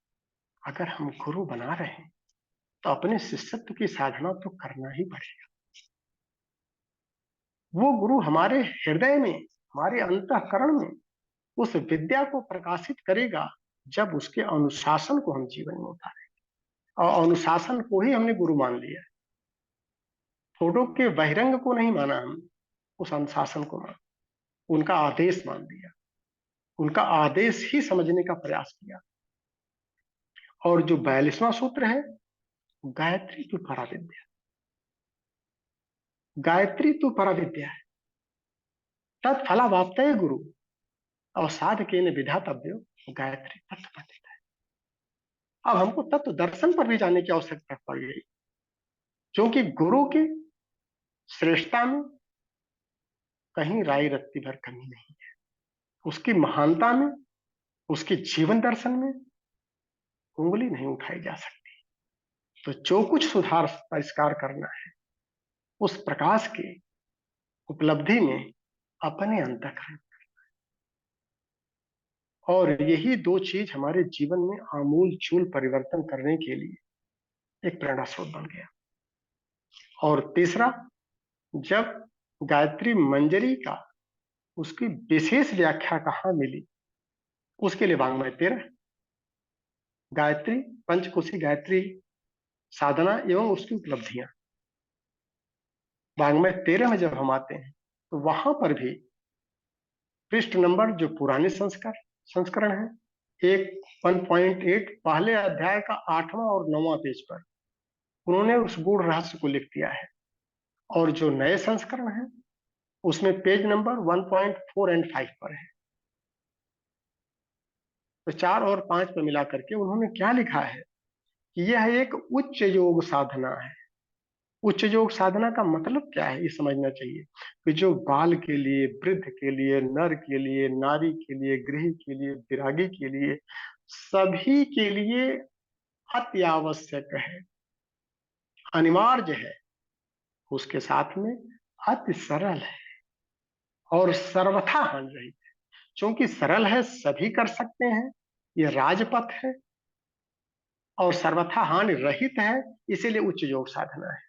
अगर हम गुरु बना रहे हैं, तो अपने शिष्यत्व की साधना तो करना ही पड़ेगा। वो गुरु हमारे हृदय में, हमारे अंतःकरण में उस विद्या को प्रकाशित करेगा, जब उसके अनुशासन को हम जीवन में उतारें। और अनुशासन को ही हमने गुरु मान लिया। फोटो के बहिरंग को नहीं माना हमने, उस अनुशासन को माना, उनका आदेश मान लिया, उनका आदेश ही समझने का प्रयास किया। और जो 42वां सूत्र है, गायत्री तो पराविद्या, गायत्री तो पराविद्या है। तत्फला वाप्तये गुरु और साधकेन विधातव्यो गायत्री तत्व पंडित है। अब हमको तत्व दर्शन पर भी जाने की आवश्यकता पड़ गई, क्योंकि गुरु की श्रेष्ठता में कहीं राय रत्ती भर कमी नहीं है। उसकी महानता में, उसके जीवन दर्शन में उंगली नहीं उठाई जा सकती। तो जो कुछ सुधार परिष्कार करना है, उस प्रकाश की उपलब्धि में अपने अंतःकरण, और यही दो चीज हमारे जीवन में आमूल चूल परिवर्तन करने के लिए एक प्रेरणा स्रोत बन गया। और तीसरा, जब गायत्री मंजरी का उसकी विशेष व्याख्या कहाँ मिली, उसके लिए वाङ्मय 13, गायत्री पंचकोशी गायत्री साधना एवं उसकी उपलब्धियां। वाङ्मय 13 में जब हम आते हैं, तो वहां पर भी पृष्ठ नंबर जो पुराने संस्करण है, 1.8 पहले अध्याय का 8वां और 9वां पेज पर उन्होंने उस गूढ़ रहस्य को लिख दिया है। और जो नए संस्करण है उसमें पेज नंबर 1.4 एंड 5 पर है। तो 4 और 5 पर मिला करके उन्होंने क्या लिखा है कि यह एक उच्च योग साधना है। उच्च योग साधना का मतलब क्या है, ये समझना चाहिए कि जो बाल के लिए, वृद्ध के लिए, नर के लिए, नारी के लिए, गृह के लिए, विरागी के लिए, सभी के लिए अति आवश्यक है, अनिवार्य है, उसके साथ में अति सरल है और सर्वथा हानि रहित है। क्योंकि सरल है, सभी कर सकते हैं, ये राजपथ है, और सर्वथा हानि रहित है, इसीलिए उच्च योग साधना है।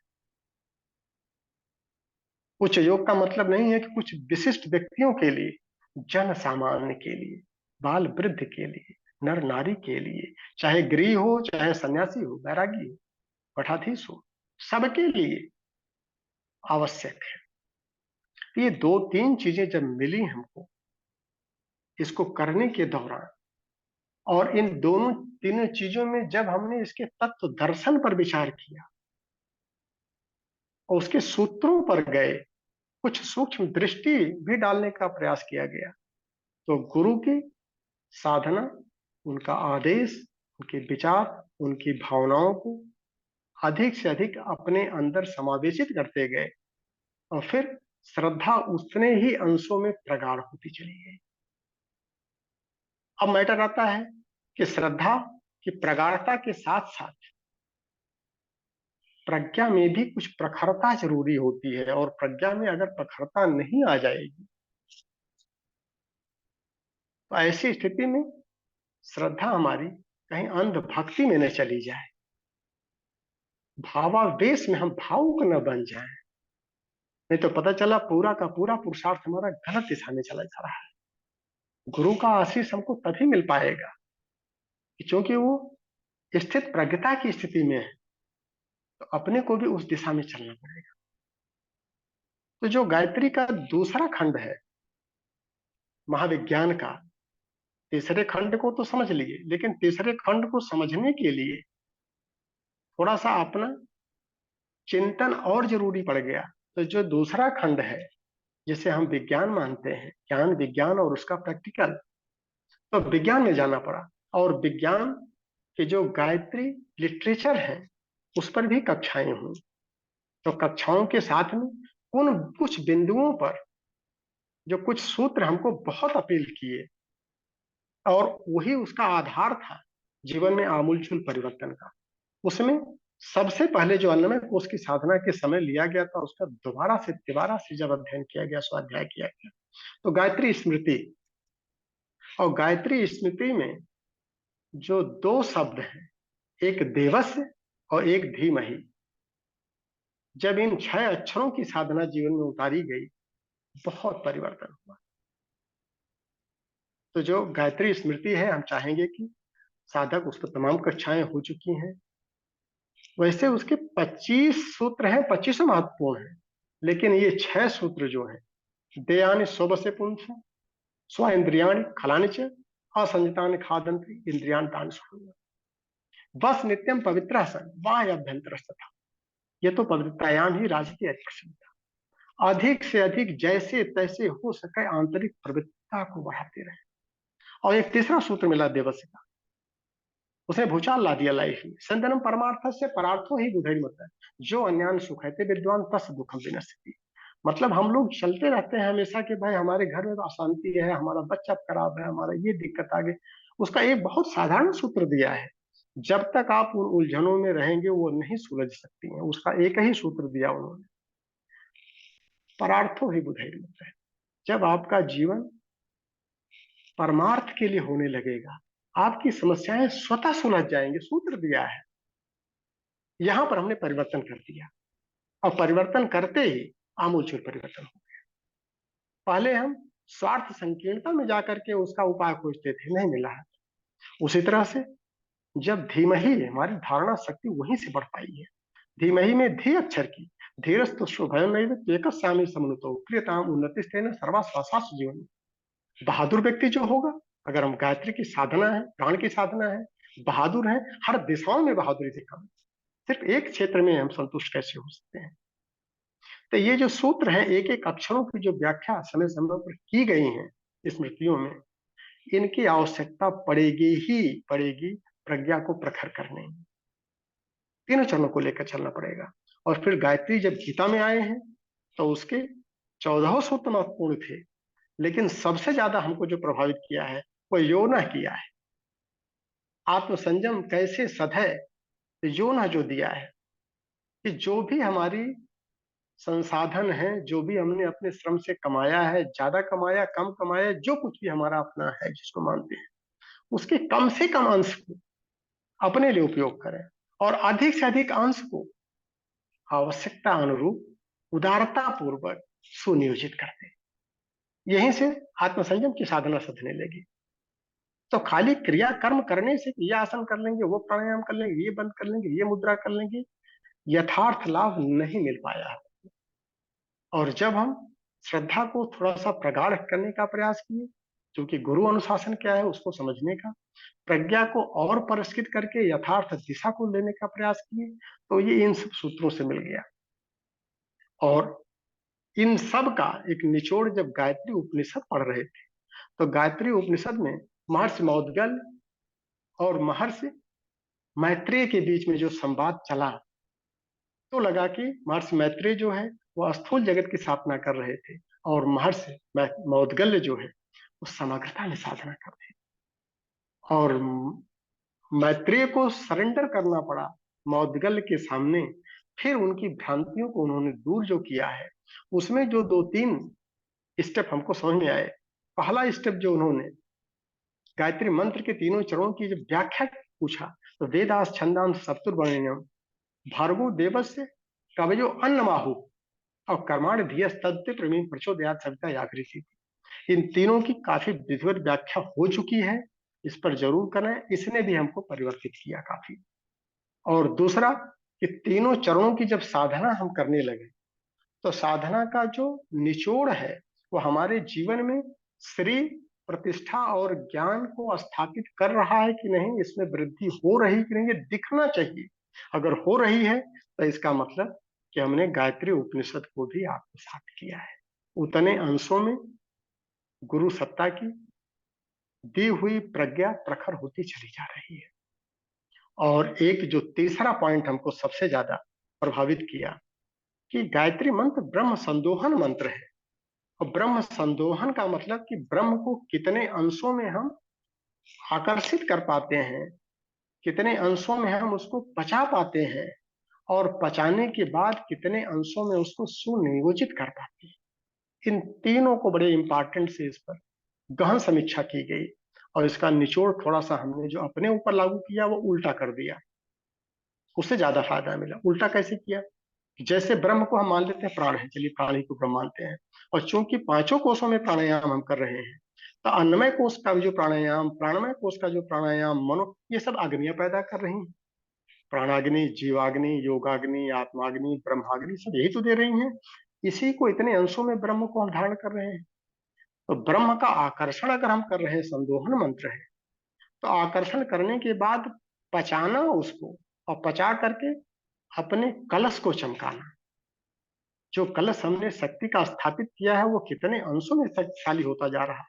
उच्च योग का मतलब नहीं है कि कुछ विशिष्ट व्यक्तियों के लिए, जन सामान्य के लिए, बाल वृद्ध के लिए, नर नारी के लिए, चाहे गृह हो, चाहे सन्यासी हो, बैरागी हो, पठाधीश हो, सबके लिए आवश्यक है। तो ये दो तीन चीजें जब मिली हमको इसको करने के दौरान, और इन दोनों तीनों चीजों में जब हमने इसके तत्व दर्शन पर विचार किया और उसके सूत्रों पर गए, कुछ सूक्ष्म दृष्टि भी डालने का प्रयास किया गया, तो गुरु की साधना, उनका आदेश, उनके विचार, उनकी भावनाओं को अधिक से अधिक अपने अंदर समावेशित करते गए, और फिर श्रद्धा उतने ही अंशों में प्रगाढ़ होती चली गई। अब मैटर आता है कि श्रद्धा की प्रगाढ़ता के साथ साथ प्रज्ञा में भी कुछ प्रखरता जरूरी होती है, और प्रज्ञा में अगर प्रखरता नहीं आ जाएगी तो ऐसी स्थिति में श्रद्धा हमारी कहीं अंधभक्ति में न चली जाए, भावावेश में हम भावुक न बन जाए, नहीं तो पता चला पूरा का पूरा पुरुषार्थ हमारा गलत दिशा में चला जा रहा है। गुरु का आशीष हमको तभी मिल पाएगा कि क्योंकि वो स्थित प्रज्ञता की स्थिति में है, तो अपने को भी उस दिशा में चलना पड़ेगा। तो जो गायत्री का दूसरा खंड है महाविज्ञान का, तीसरे खंड को तो समझ लिए, लेकिन तीसरे खंड को समझने के लिए थोड़ा सा अपना चिंतन और जरूरी पड़ गया। तो जो दूसरा खंड है जिसे हम विज्ञान मानते हैं, ज्ञान विज्ञान और उसका प्रैक्टिकल, तो विज्ञान में जाना पड़ा, और विज्ञान के जो गायत्री लिटरेचर है उस पर भी कक्षाएं हुई। तो कक्षाओं के साथ में उन कुछ बिंदुओं पर जो कुछ सूत्र हमको बहुत अपील किए, और वही उसका आधार था जीवन में आमूलचूल परिवर्तन का। उसमें सबसे पहले जो अन्नमय कोश की साधना के समय लिया गया था, उसका दोबारा से जब अध्ययन किया गया, स्वाध्याय किया गया, तो गायत्री स्मृति, और गायत्री स्मृति में जो दो शब्द हैं, एक देवस्य और एक धीमहि, जब इन 6 अक्षरों की साधना जीवन में उतारी गई, बहुत परिवर्तन हुआ। तो जो गायत्री स्मृति है, हम चाहेंगे कि साधक, उस पर तमाम कक्षाएं हो चुकी हैं। वैसे उसके 25 सूत्र हैं, 25 महत्वपूर्ण हैं, लेकिन ये 6 सूत्र जो हैं, देयानि स्वसे पुंस, स्व इंद्रियाणि खलानि च, असंयतानि खादन्ति इंद्रियाणि तानि सुखम्, बस नित्यम पवित्र सन बाह्य अभ्यंतर तथा। ये तो पवित्रतायाम ही राज की प्रश्न था। अधिक से अधिक जैसे तैसे हो सके आंतरिक पवित्रता को बढ़ाते रहे। और एक तीसरा सूत्र मिला देवस्य का, उसने भूचाल ला दिया लाइफ में। संतनम परमार्थ से परार्थो ही बुधई मत है, जो अन्यान सुख है विद्वान तस दुखम विनश्यति। मतलब हम लोग चलते रहते हैं हमेशा कि भाई हमारे घर में तो अशांति है, हमारा बच्चा खराब है, हमारा ये दिक्कत आ गई। उसका एक बहुत साधारण सूत्र दिया है, जब तक आप उन उलझनों में रहेंगे वो नहीं सुलझ सकती हैं। उसका एक ही सूत्र दिया उन्होंने, परार्थो ही बुधई मत है। जब आपका जीवन परमार्थ के लिए होने लगेगा, आपकी समस्याएं स्वतः सुलझ जाएंगे, सूत्र दिया है। यहां पर हमने परिवर्तन कर दिया, और परिवर्तन करते ही आमूलचूल परिवर्तन हो गया। पहले हम स्वार्थ संकीर्णता में जाकर के उसका उपाय खोजते थे, नहीं मिला है। उसी तरह से जब धीमहि, हमारी धारणा शक्ति वहीं से बढ़ पाई है। धीमहि में धी अक्षर की, धीरस्तु शुभयम नहीं एक श्यामी समनुतो प्रियताम उन्नति सर्वाश्वासासु जीवन। बहादुर व्यक्ति जो होगा, अगर हम गायत्री की साधना है, प्राण की साधना है, बहादुर है, हर दिशाओं में बहादुरी दिखाएं, सिर्फ एक क्षेत्र में हम संतुष्ट कैसे हो सकते हैं? तो ये जो सूत्र है, एक एक अक्षरों की जो व्याख्या समय समय पर की गई है स्मृतियों में, इनकी आवश्यकता पड़ेगी ही पड़ेगी प्रज्ञा को प्रखर करने में। तीनों चरणों को लेकर चलना पड़ेगा। और फिर गायत्री जब गीता में आए हैं तो उसके 14 सूत्र महत्वपूर्ण थे, लेकिन सबसे ज्यादा हमको जो प्रभावित किया है वो योना किया है। आत्मसंयम कैसे सधै, योना जो दिया है कि जो भी हमारी संसाधन है, जो भी हमने अपने श्रम से कमाया है, ज्यादा कमाया कम कमाया, जो कुछ भी हमारा अपना है जिसको मानते हैं, उसके कम से कम अंश को अपने लिए उपयोग करें और अधिक से अधिक अंश को आवश्यकता अनुरूप उदारता पूर्वक सुनियोजित करते हैं। यहीं से आत्मसंयम की साधना सधने लगी। तो खाली क्रिया कर्म करने से ये आसन कर लेंगे, वो प्राणायाम कर लेंगे, ये बंद कर लेंगे, ये मुद्रा कर लेंगे, यथार्थ लाभ नहीं मिल पाया है। और जब हम श्रद्धा को थोड़ा सा प्रगाढ़ करने का प्रयास किए, क्योंकि गुरु अनुशासन क्या है उसको समझने का, प्रज्ञा को और परिष्कृत करके यथार्थ दिशा को लेने का प्रयास किए, तो ये इन सब सूत्रों से मिल गया। और इन सब का एक निचोड़ जब गायत्री उपनिषद पढ़ रहे थे, तो गायत्री उपनिषद में महर्षि मौद्गल और महर्षि मैत्रेय के बीच में जो संवाद चला, तो लगा कि महर्षि मैत्रेय जो है वो स्थूल जगत की स्थापना कर रहे थे और महर्षि मौद्गल्य जो है वो समग्रता में साधना कर रहे थे। और मैत्रेय को सरेंडर करना पड़ा मौद्गल्य के सामने। फिर उनकी भ्रांतियों को उन्होंने दूर जो किया है, उसमें जो दो तीन स्टेप हमको समझ में आए। पहला स्टेप जो उन्होंने गायत्री मंत्र के तीनों चरणों की जब व्याख्या पूछा, तो वेदास छंदांस सप्तुर्वण्यम भार्गो देवस्य कवयो अन्नमाहु और कर्माण धियस तद्दे प्रवीण प्रचोदयात् सविता जागृति। इन तीनों की काफी विधिवत व्याख्या हो चुकी है, इस पर जरूर करें, इसने भी हमको परिवर्तित किया काफी। और दूसरा कि तीनों चरणों की जब साधना हम करने लगे, तो साधना का जो निचोड़ है वो हमारे जीवन में श्री प्रतिष्ठा और ज्ञान को स्थापित कर रहा है कि नहीं, इसमें वृद्धि हो रही कि नहीं, ये दिखना चाहिए। अगर हो रही है तो इसका मतलब कि हमने गायत्री उपनिषद को भी आत्मसात किया है। उतने अंशों में गुरु सत्ता की दी हुई प्रज्ञा प्रखर होती चली जा रही है। और एक जो तीसरा पॉइंट हमको सबसे ज्यादा प्रभावित किया कि गायत्री मंत्र ब्रह्म संदोहन मंत्र है। और ब्रह्म संदोहन का मतलब कि ब्रह्म को कितने अंशों में हम आकर्षित कर पाते हैं, कितने अंशों में हम उसको पचा पाते हैं, और पचाने के बाद कितने अंशों में उसको सुनियोजित कर पाते हैं। इन तीनों को बड़े इंपॉर्टेंट से इस पर गहन समीक्षा की गई। और इसका निचोड़ थोड़ा सा हमने जो अपने ऊपर लागू किया वो उल्टा कर दिया, उससे ज्यादा फायदा मिला। उल्टा कैसे किया? जैसे ब्रह्म को हम मान लेते हैं प्राण है, चलिए प्राण ही को ब्रह्म मानते हैं, और चूंकि पांचों कोषों में प्राणायाम हम कर रहे हैं, तो अन्नमय कोष का जो प्राणायाम, प्राणमय कोष का जो प्राणायाम, मनो, ये सब अग्नियां पैदा कर रही हैं। प्राणाग्नि, जीवाग्नि, योगाग्नि, आत्माग्नि, ब्रह्माग्नि, सब यही तो दे रही हैं। इसी को इतने अंशों में ब्रह्म को हम धारण कर रहे हैं। तो ब्रह्म का आकर्षण अगर हम कर रहे हैं, संदोहन मंत्र है, तो आकर्षण करने के बाद पचाना उसको, और पचा करके अपने कलश को चमकाना। जो कलश हमने शक्ति का स्थापित किया है वो कितने अंशों में शक्तिशाली होता जा रहा है।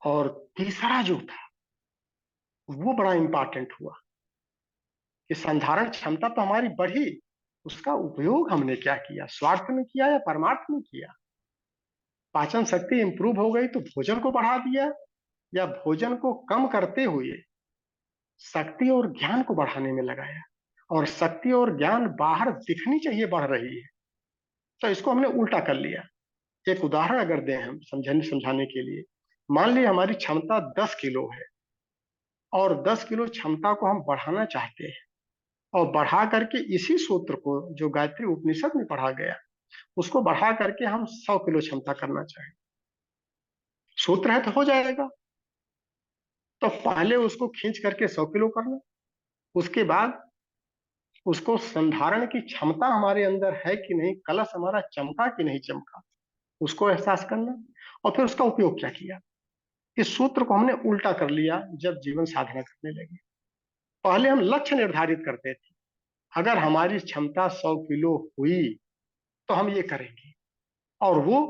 और तीसरा जो था वो बड़ा इंपॉर्टेंट हुआ कि संधारण क्षमता तो हमारी बढ़ी, उसका उपयोग हमने क्या किया, स्वार्थ में किया या परमार्थ में किया। पाचन शक्ति इंप्रूव हो गई तो भोजन को बढ़ा दिया, या भोजन को कम करते हुए शक्ति और ज्ञान को बढ़ाने में लगाया। और शक्ति और ज्ञान बाहर दिखनी चाहिए बढ़ रही है, तो इसको हमने उल्टा कर लिया। एक उदाहरण अगर दें हम समझाने समझाने के लिए, मान लीजिए हमारी क्षमता 10 किलो है, और 10 किलो क्षमता को हम बढ़ाना चाहते हैं, और बढ़ा करके इसी सूत्र को जो गायत्री उपनिषद में पढ़ा गया उसको बढ़ा करके हम 100 किलो क्षमता करना चाहें, सूत्र है तो हो जाएगा। तो पहले उसको खींच करके 100 किलो करना, उसके बाद उसको संधारण की क्षमता हमारे अंदर है कि नहीं, कलश हमारा चमका कि नहीं चमका, उसको एहसास करना, और फिर उसका उपयोग क्या किया। इस सूत्र को हमने उल्टा कर लिया जब जीवन साधना करने लगे। पहले हम लक्ष्य निर्धारित करते थे, अगर हमारी क्षमता 100 किलो हुई तो हम ये करेंगे, और वो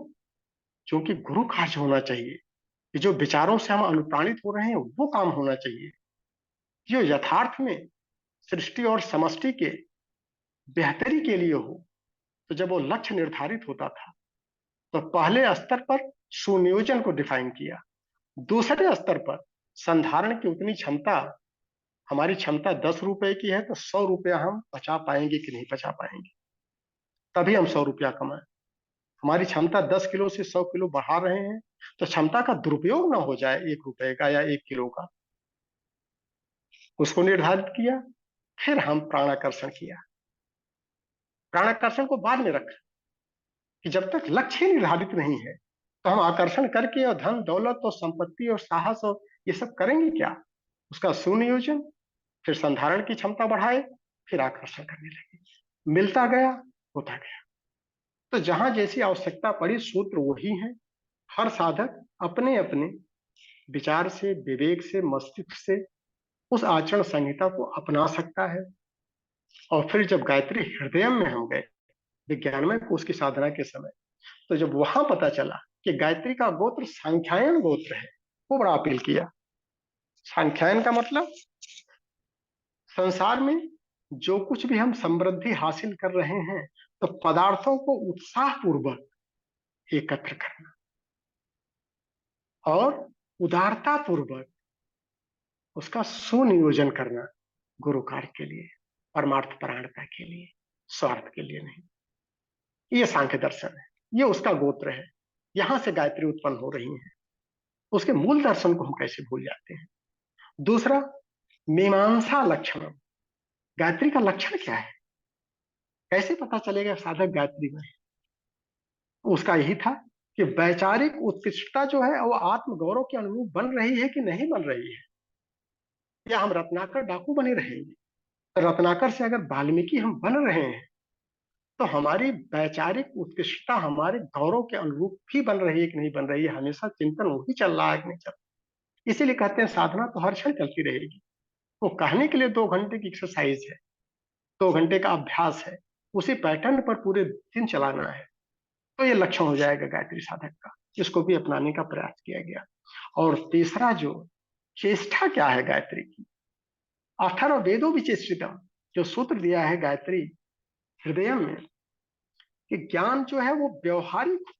क्योंकि गुरु कार्य होना चाहिए, कि जो विचारों से हम अनुप्राणित हो रहे हैं वो काम होना चाहिए, जो यथार्थ में सृष्टि और समष्टि के बेहतरी के लिए हो। तो जब वो लक्ष्य निर्धारित होता था, तो पहले स्तर पर सुनियोजन को डिफाइन किया, दूसरे स्तर पर संधारण की उतनी क्षमता, हमारी क्षमता 10 रुपए की है तो 100 रुपया हम बचा पाएंगे कि नहीं बचा पाएंगे, तभी हम 100 रुपया कमाएं। हमारी क्षमता 10 किलो से 100 किलो बढ़ा रहे हैं, तो क्षमता का दुरुपयोग ना हो जाए 1 रुपए का या 1 किलो का, उसको निर्धारित किया। फिर हम प्राणाकर्षण किया। प्राणाकर्षण को बाद में रखा, कि जब तक लक्ष्य ही निर्धारित नहीं है तो हम आकर्षण करके और धन दौलत और संपत्ति और साहस और ये सब करेंगे क्या। उसका सुनियोजन, फिर संधारण की क्षमता बढ़ाए, फिर आकर्षण करने लगे, मिलता गया, होता गया। तो जहां जैसी आवश्यकता पड़ी सूत्र वही है। हर साधक अपने अपने विचार से, विवेक से, मस्तिष्क से उस आचरण संहिता को अपना सकता है। और फिर जब गायत्री हृदय में हम गए विज्ञानमय कोश की साधना के समय, तो जब वहां पता चला कि गायत्री का गोत्र सांख्यायन गोत्र है, वो बड़ा अपील किया। सांख्यायन का मतलब संसार में जो कुछ भी हम समृद्धि हासिल कर रहे हैं, तो पदार्थों को उत्साह पूर्वक एकत्र करना और उदारता पूर्वक उसका सुनियोजन करना, गुरु कार्य के लिए, परमार्थ परायणता के लिए, स्वार्थ के लिए नहीं। ये सांख्य दर्शन है, ये उसका गोत्र है। यहां से गायत्री उत्पन्न हो रही है। उसके मूल दर्शन को हम कैसे भूल जाते हैं। दूसरा, मीमांसा लक्षणम, गायत्री का लक्षण क्या है, कैसे पता चलेगा साधक गायत्री में है? उसका यही था कि वैचारिक उत्कृष्टता जो है वो आत्मगौरव के अनुरूप बन रही है कि नहीं बन रही है, या हम रत्नाकर डाकू बने रहेंगे। रत्नाकर से अगर वाल्मीकि हम बन रहे हैं, तो हमारी वैचारिक उत्कृष्टता हमारे गौरव के अनुरूप भी बन रही है कि नहीं बन रही है, हमेशा चिंतन वही चल रहा है कि नहीं चल रहा। इसीलिए कहते हैं साधना तो हर क्षण चलती रहेगी। वो कहने के लिए 2 घंटे की एक्सरसाइज है, 2 घंटे का अभ्यास है, उसी पैटर्न पर पूरे दिन चलाना है। तो ये लक्षण हो जाएगा गायत्री साधक का, इसको भी अपनाने का प्रयास किया गया। और तीसरा, जो चेष्टा क्या है गायत्री की, 18 वेदों विचेषितम, जो सूत्र दिया है गायत्री हृदय में, कि ज्ञान जो है वो व्यवहारिक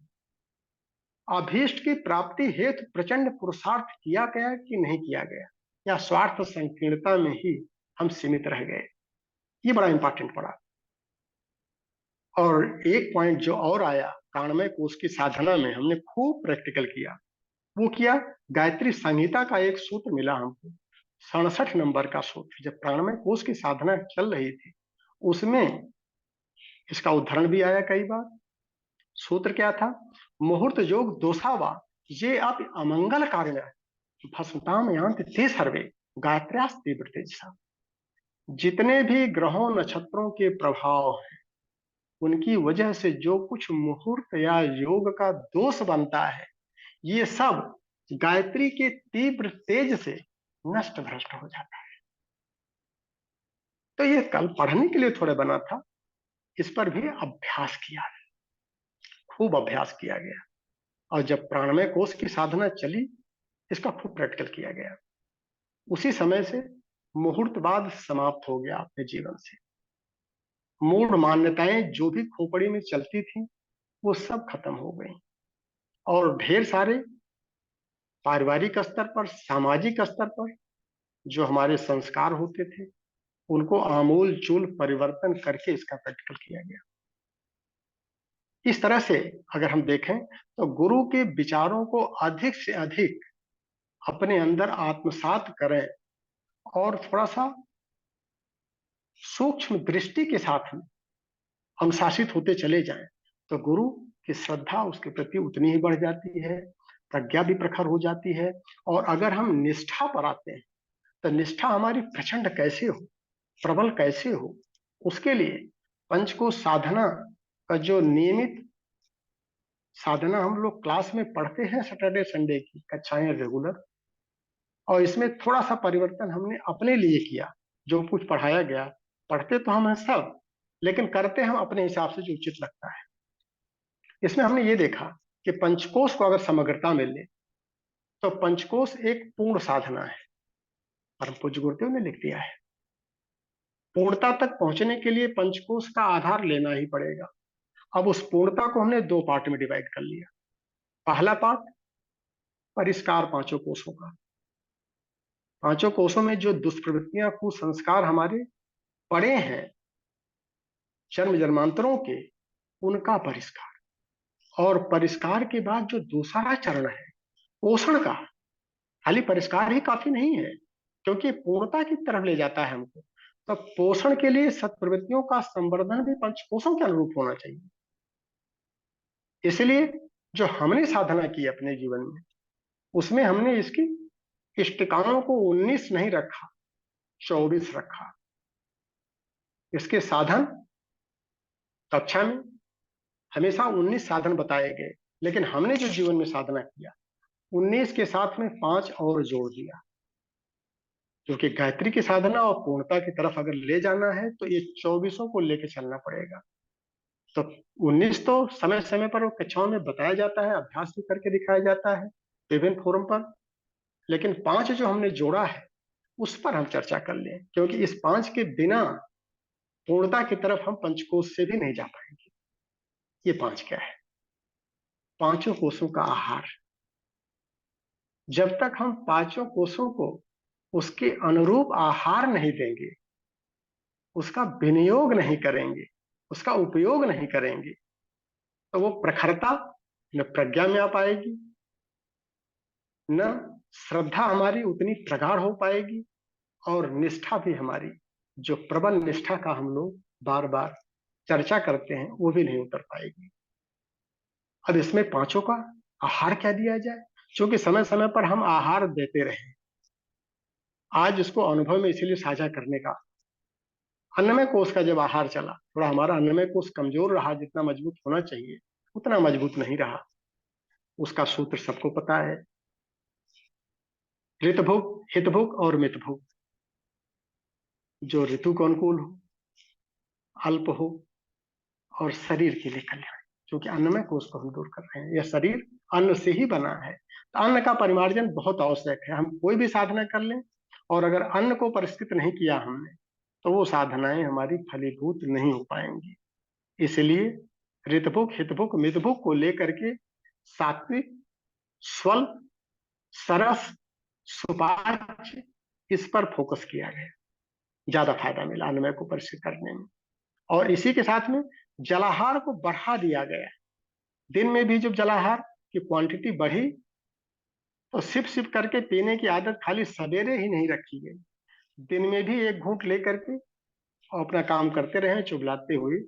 अभीष्ट की प्राप्ति हेतु प्रचंड पुरुषार्थ किया गया कि नहीं किया गया, या स्वार्थ संकीर्णता में ही हम सीमित रह गए। ये बड़ा इंपॉर्टेंट पड़ा। और एक पॉइंट जो और आया प्राणमय कोश की साधना में, हमने खूब प्रैक्टिकल किया। वो किया, गायत्री संहिता का एक सूत्र मिला हमको, 67 नंबर का सूत्र, जब प्राणमय कोश की साधना चल रही थी उसमें इसका उदाहरण भी आया कई बार। सूत्र क्या था, मुहूर्त योग दोषावा ये अब अमंगल कारण भस्मताम यांति ते सर्वे गायत्र्यास तीव्र तेजसा। जितने भी ग्रहों नक्षत्रों के प्रभाव हैं, उनकी वजह से जो कुछ मुहूर्त या योग का दोष बनता है, ये सब गायत्री के तीव्र तेज से नष्ट भ्रष्ट हो जाता है। तो ये कल पढ़ने के लिए थोड़ा बना था, इस पर भी अभ्यास किया, खूब अभ्यास किया गया। और जब प्राणमय कोश की साधना चली, इसका खूब प्रैक्टिकल किया गया। उसी समय से मुहूर्तवाद समाप्त हो गया अपने जीवन से। मूढ़ मान्यताएं जो भी खोपड़ी में चलती थी वो सब खत्म हो गई, और ढेर सारे पारिवारिक स्तर पर, सामाजिक स्तर पर जो हमारे संस्कार होते थे, उनको आमूल चूल परिवर्तन करके इसका प्रैक्टिकल किया गया। इस तरह से अगर हम देखें तो गुरु के विचारों को अधिक से अधिक अपने अंदर आत्मसात करें, और थोड़ा सा सूक्ष्म दृष्टि के साथ में अनुशासित होते चले जाएं, तो गुरु की श्रद्धा उसके प्रति उतनी ही बढ़ जाती है, प्रज्ञा भी प्रखर हो जाती है। और अगर हम निष्ठा पर आते हैं, तो निष्ठा हमारी प्रचंड कैसे हो, प्रबल कैसे हो, उसके लिए पंचकोश साधना का जो नियमित साधना हम लोग क्लास में पढ़ते हैं, सैटरडे संडे की कक्षाएं रेगुलर, और इसमें थोड़ा सा परिवर्तन हमने अपने लिए किया। जो कुछ पढ़ाया गया, पढ़ते तो हम हैं सब, लेकिन करते हम अपने हिसाब से जो उचित लगता है। इसमें हमने ये देखा कि पंचकोश को अगर समग्रता में ले, तो पंचकोश एक पूर्ण साधना है। परम पूज्य गुरुदेव ने लिख दिया है, पूर्णता तक पहुंचने के लिए पंचकोश का आधार लेना ही पड़ेगा। अब उस पूर्णता को हमने दो पार्ट में डिवाइड कर लिया। पहला पार्ट परिष्कार पांचों कोशों का। पांचों कोशों में जो दुष्प्रवृत्तियां, कुसंस्कार हमारे पड़े हैं जन्म जन्मांतरों के, उनका परिष्कार। और परिष्कार के बाद जो दूसरा चरण है पोषण का, खाली परिष्कार ही काफी नहीं है, क्योंकि पूर्णता की तरफ ले जाता है हमको। तो पोषण के लिए सत्प्रवृत्तियों का संवर्धन भी पंचकोशों के अनुरूप होना चाहिए। इसलिए जो हमने साधना की अपने जीवन में, उसमें हमने इसकी इष्टिकाओं को 19 नहीं रखा, 24 रखा। इसके साधन कक्षा में हमेशा 19 साधन बताए गए, लेकिन हमने जो जीवन में साधना किया 19 के साथ में 5 और जोड़ दिया, क्योंकि गायत्री की साधना और पूर्णता की तरफ अगर ले जाना है तो ये 24 को लेकर चलना पड़ेगा। तो 19 तो समय समय पर वो कक्षाओं में बताया जाता है, अभ्यास भी करके दिखाया जाता है विभिन्न फोरम पर, लेकिन 5 जो हमने जोड़ा है उस पर हम चर्चा कर लें, क्योंकि इस 5 के बिना पूर्णता की तरफ हम पंचकोश से भी नहीं जा पाएंगे। ये 5 क्या है? पांचों कोशों का आहार। जब तक हम पांचों कोशों को उसके अनुरूप आहार नहीं देंगे, उसका विनियोग नहीं करेंगे, उसका उपयोग नहीं करेंगे, तो वो प्रखरता न प्रज्ञा में आ पाएगी, न श्रद्धा हमारी उतनी प्रगाढ़ हो पाएगी, और निष्ठा भी हमारी, जो प्रबल निष्ठा का हम लोग बार बार चर्चा करते हैं, वो भी नहीं उतर पाएगी। अब इसमें पांचों का आहार क्या दिया जाए, क्योंकि समय समय पर हम आहार देते रहे। आज इसको अनुभव में इसीलिए साझा करने का, अन्नमय कोश का जब आहार चला, थोड़ा हमारा अन्नमय कोश कमजोर रहा, जितना मजबूत होना चाहिए उतना मजबूत नहीं रहा। उसका सूत्र सबको पता है, ऋतभुक, हितभुक और मितभुक। जो ऋतु को अनुकूल हो, अल्प हो, और शरीर के लिए कल्याण, क्योंकि अन्नमय कोश को हम दूर कर रहे हैं। यह शरीर अन्न से ही बना है, तो अन्न का परिमार्जन बहुत आवश्यक है। हम कोई भी साधना कर लें, और अगर अन्न को परिष्कृत नहीं किया हमने, तो वो साधनाएं हमारी फलीभूत नहीं हो पाएंगी। इसलिए ऋतभुक, हितभुक, मितभुक को लेकर के सात्विक, स्वल्प, सरस, सुपाच्य, इस पर फोकस किया गया। ज्यादा फायदा मिला अन्नमय को परिष्कृत करने में। और इसी के साथ में जलाहार को बढ़ा दिया गया। दिन में भी जब जलाहार की क्वांटिटी बढ़ी, तो सिप सिप करके पीने की आदत खाली सवेरे ही नहीं रखी गई, दिन में भी एक घूंट लेकर के और अपना काम करते रहे चुबलाते हुए,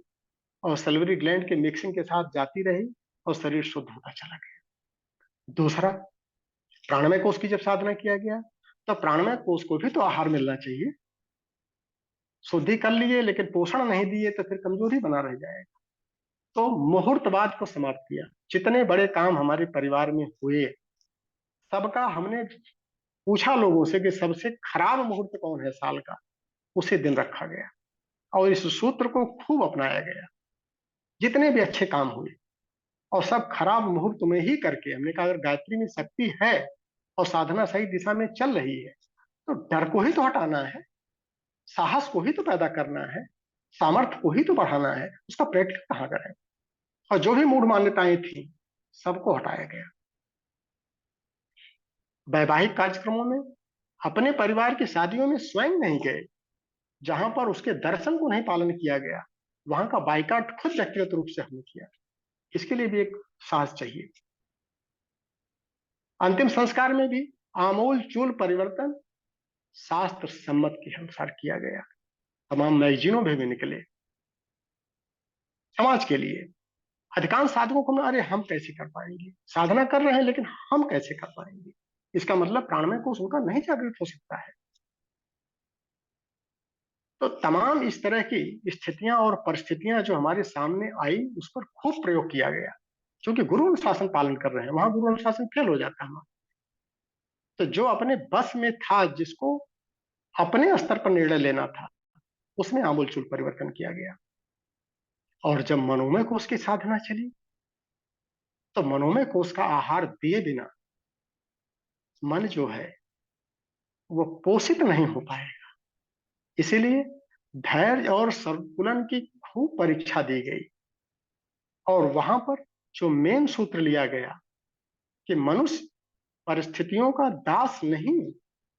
और सल्वरी ग्लैंड के मिक्सिंग के साथ जाती रही, और शरीर शुद्ध होता चला गया। दूसरा, प्राणमय कोश की जब साधना किया गया, तो प्राणमय कोश को भी तो आहार मिलना चाहिए। शुद्धि कर लिए लेकिन पोषण नहीं दिए, तो फिर कमजोरी बना रह जाएगा। तो मुहूर्तवाद को समाप्त किया। जितने बड़े काम हमारे परिवार में हुए, सबका हमने पूछा लोगों से कि सबसे खराब मुहूर्त कौन है साल का, उसे दिन रखा गया, और इस सूत्र को खूब अपनाया गया। जितने भी अच्छे काम हुए, और सब खराब मुहूर्त में ही करके हमने कहा, अगर गायत्री में शक्ति है और साधना सही दिशा में चल रही है, तो डर को ही तो हटाना है, साहस को ही तो पैदा करना है, सामर्थ्य को ही तो बढ़ाना है। उसका प्रैक्टिस कहाँ करें? और जो भी मूढ़ मान्यताएं थी, सबको हटाया गया। वैवाहिक कार्यक्रमों में, अपने परिवार की शादियों में स्वयं नहीं गए। जहां पर उसके दर्शन को नहीं पालन किया गया, वहां का बाइकाट खुद व्यक्तिगत रूप से हमने किया। इसके लिए भी एक साहस चाहिए। अंतिम संस्कार में भी आमूल चूल परिवर्तन शास्त्र सम्मत के अनुसार किया गया। तमाम मैगजीनों में भी निकले समाज के लिए। अधिकांश साधकों को अरे हम कैसे कर पाएंगे, साधना कर रहे हैं लेकिन हम कैसे कर पाएंगे? इसका मतलब प्राणमय कोश उनका नहीं जागृत हो सकता है। तो तमाम इस तरह की स्थितियां और परिस्थितियां जो हमारे सामने आई, उस पर खूब प्रयोग किया गया। क्योंकि गुरु अनुशासन पालन कर रहे हैं, वहां गुरु अनुशासन फेल हो जाता है हमारा। तो जो अपने बस में था, जिसको अपने स्तर पर निर्णय लेना था, उसमें आमूलचूल परिवर्तन किया गया। और जब मनोमय कोष की साधना चली, तो मनोमय कोष का आहार दिए बिना मन जो है वो पोषित नहीं हो पाएगा। इसीलिए धैर्य और संतुलन की खूब परीक्षा दी गई। और वहां पर जो मेन सूत्र लिया गया कि मनुष्य परिस्थितियों का दास नहीं,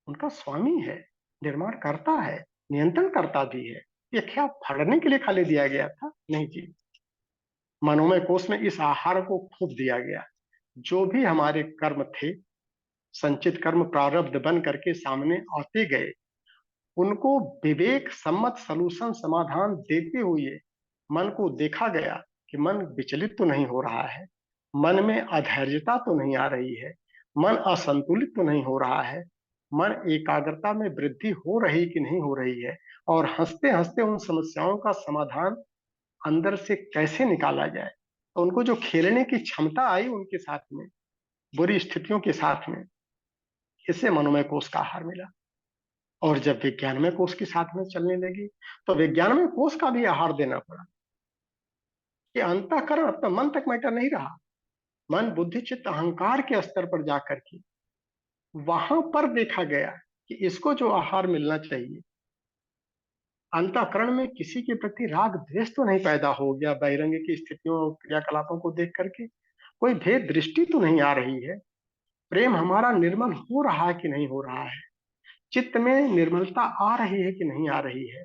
उनका स्वामी है, निर्माण करता है, नियंत्रण करता भी है। ये क्या फड़ने के लिए खाली दिया गया था? नहीं जी। मनोमय कोष में इस आहार को खूब दिया गया। जो भी हमारे कर्म थे, संचित कर्म प्रारब्ध बन करके सामने आते गए, उनको विवेक सम्मत सलूशन समाधान देते हुए मन को देखा गया कि मन विचलित तो नहीं हो रहा है, मन में अधैर्यता तो नहीं आ रही है, मन असंतुलित तो नहीं हो रहा है, मन एकाग्रता में वृद्धि हो रही कि नहीं हो रही है, और हंसते हंसते उन समस्याओं का समाधान अंदर से कैसे निकाला जाए। तो उनको जो खेलने की क्षमता आई उनके साथ में, बुरी स्थितियों के साथ में, इससे मनोमय कोष का आहार मिला। और जब विज्ञानमय कोष के साथ में चलने लगी, तो विज्ञानमय कोष का भी आहार देना पड़ा। कि अंतःकरण अपना मन तक मैटर नहीं रहा, मन बुद्धि चित्त अहंकार के स्तर पर जाकर के वहां पर देखा गया कि इसको जो आहार मिलना चाहिए, अंतःकरण में किसी के प्रति राग द्वेष तो नहीं पैदा हो गया, बहिरंग की स्थितियों और क्रियाकलापों को देख करके कोई भेद दृष्टि तो नहीं आ रही है, प्रेम हमारा निर्मल हो रहा है कि नहीं हो रहा है, चित्त में निर्मलता आ रही है कि नहीं आ रही है,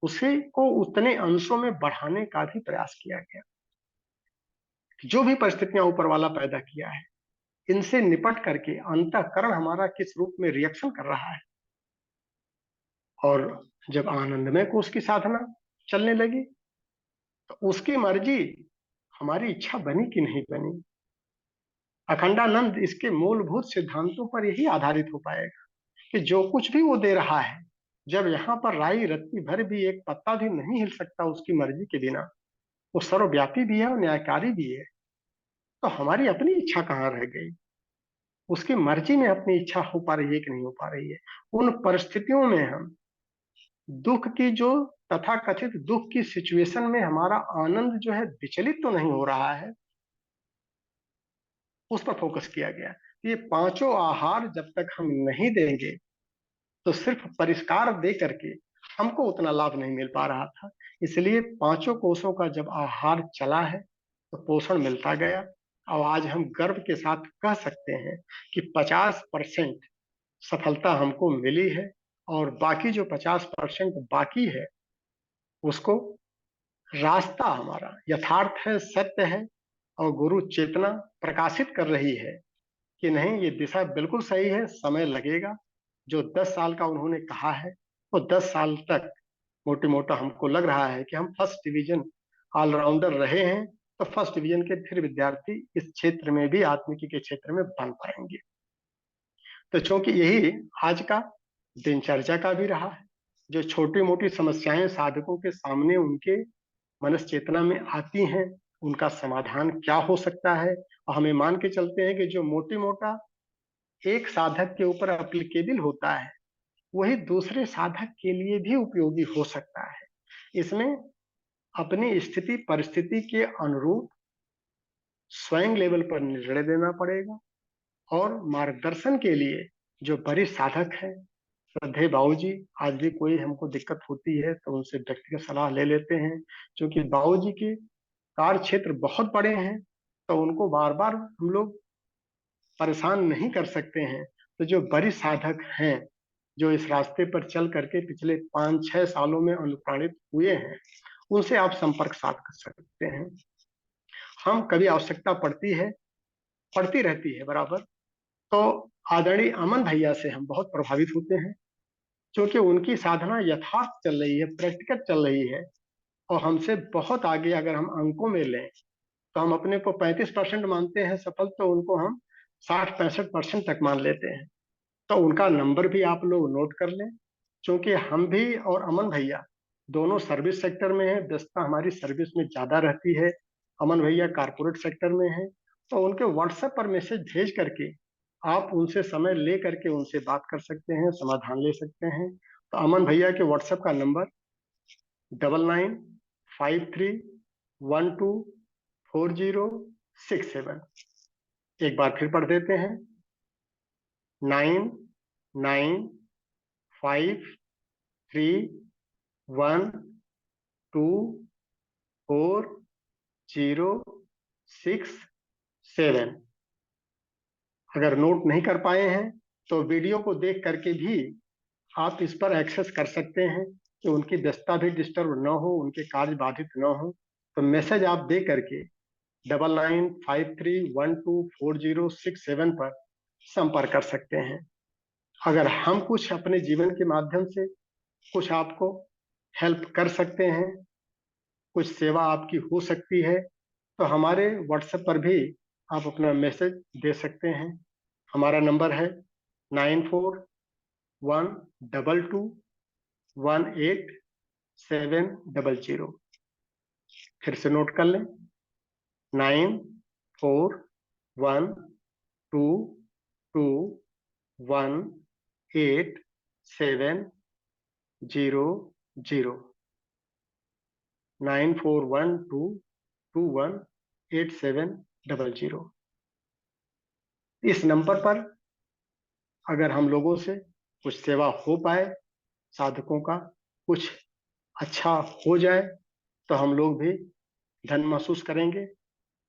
उसे को उतने अंशों में बढ़ाने का भी प्रयास किया गया। जो भी परिस्थितियां ऊपर वाला पैदा किया है, इनसे निपट करके अंतःकरण हमारा किस रूप में रिएक्शन कर रहा है। और जब आनंदमय कोष की साधना चलने लगी, तो उसकी मर्जी हमारी इच्छा बनी कि नहीं बनी, अखंडानंद इसके मूलभूत सिद्धांतों पर यही आधारित हो पाएगा कि जो कुछ भी वो दे रहा है, जब यहाँ पर राई रत्ती भर भी एक पत्ता भी नहीं हिल सकता उसकी मर्जी के बिना, वो सर्वव्यापी भी है और न्यायकारी भी है, तो हमारी अपनी इच्छा कहाँ रह गई? उसकी मर्जी में अपनी इच्छा हो पा रही है कि नहीं हो पा रही है? उन परिस्थितियों में हम दुख की जो तथाकथित दुख की सिचुएशन में हमारा आनंद जो है विचलित तो नहीं हो रहा है, उस पर फोकस किया गया। ये पांचों आहार जब तक हम नहीं देंगे, तो सिर्फ परिष्कार दे करके हमको उतना लाभ नहीं मिल पा रहा था। इसलिए पांचों कोषों का जब आहार चला है, तो पोषण मिलता गया। और आज हम गर्व के साथ कह सकते हैं कि 50% सफलता हमको मिली है, और बाकी जो 50% बाकी है, उसको रास्ता हमारा यथार्थ है, सत्य है, और गुरु चेतना प्रकाशित कर रही है कि नहीं, ये दिशा बिल्कुल सही है, समय लगेगा। जो 10 साल का उन्होंने कहा है, वो 10 साल तक मोटे मोटा हमको लग रहा है कि हम फर्स्ट डिवीजन ऑलराउंडर रहे हैं, तो फर्स्ट डिवीजन के फिर विद्यार्थी इस क्षेत्र में भी, आत्मिकी के क्षेत्र में बन पाएंगे। तो चूंकि यही आज का दिनचर्या का भी रहा है, जो छोटी मोटी समस्याएं साधकों के सामने उनके मनस चेतना में आती हैं, उनका समाधान क्या हो सकता है, और हमें मान के चलते हैं कि जो मोटी मोटा एक साधक के ऊपर एप्लीकेबल होता है, वही दूसरे साधक के लिए भी उपयोगी हो सकता है। इसमें अपनी स्थिति परिस्थिति के अनुरूप स्वयं लेवल पर निर्णय देना पड़ेगा। और मार्गदर्शन के लिए जो बड़े साधक हैं, श्रद्धेय बाबूजी, आज भी कोई हमको दिक्कत होती है तो उनसे व्यक्तिगत सलाह ले लेते हैं, क्योंकि बाबूजी के कार्य क्षेत्र बहुत बड़े हैं, तो उनको बार बार हम लोग परेशान नहीं कर सकते हैं। तो जो बड़े साधक हैं, जो इस रास्ते पर चल करके पिछले 5-6 सालों में अनुप्राणित हुए हैं, उनसे आप संपर्क साध कर सकते हैं। हम कभी आवश्यकता पड़ती रहती है बराबर, तो आदरणीय अमन भैया से हम बहुत प्रभावित होते हैं, क्योंकि उनकी साधना यथार्थ चल रही है, प्रैक्टिकल चल रही है, और हमसे बहुत आगे। अगर हम अंकों में लें, तो हम अपने को 35% मानते हैं सफल, तो उनको हम 60-65% तक मान लेते हैं। तो उनका नंबर भी आप लोग नोट कर लें, क्योंकि हम भी और अमन भैया दोनों सर्विस सेक्टर में हैं, व्यस्तता हमारी सर्विस में ज्यादा रहती है। अमन भैया कारपोरेट सेक्टर में हैं, तो उनके व्हाट्सएप पर मैसेज भेज करके आप उनसे समय ले करके उनसे बात कर सकते हैं, समाधान ले सकते हैं। तो अमन भैया के व्हाट्सएप का नंबर 9953124067। एक बार फिर पढ़ देते हैं, 9953124067। अगर नोट नहीं कर पाए हैं तो वीडियो को देख करके भी आप इस पर एक्सेस कर सकते हैं कि उनकी व्यस्तता भी डिस्टर्ब न हो, उनके कार्य बाधित न हो। तो मैसेज आप दे करके 9953124067 पर संपर्क कर सकते हैं। अगर हम कुछ अपने जीवन के माध्यम से कुछ आपको हेल्प कर सकते हैं, कुछ सेवा आपकी हो सकती है, तो हमारे व्हाट्सएप पर भी आप अपना मैसेज दे सकते हैं। हमारा नंबर है 9412218700। फिर से नोट कर लें, 9412218700। 9412218700। इस नंबर पर अगर हम लोगों से कुछ सेवा हो पाए, साधकों का कुछ अच्छा हो जाए, तो हम लोग भी धन महसूस करेंगे।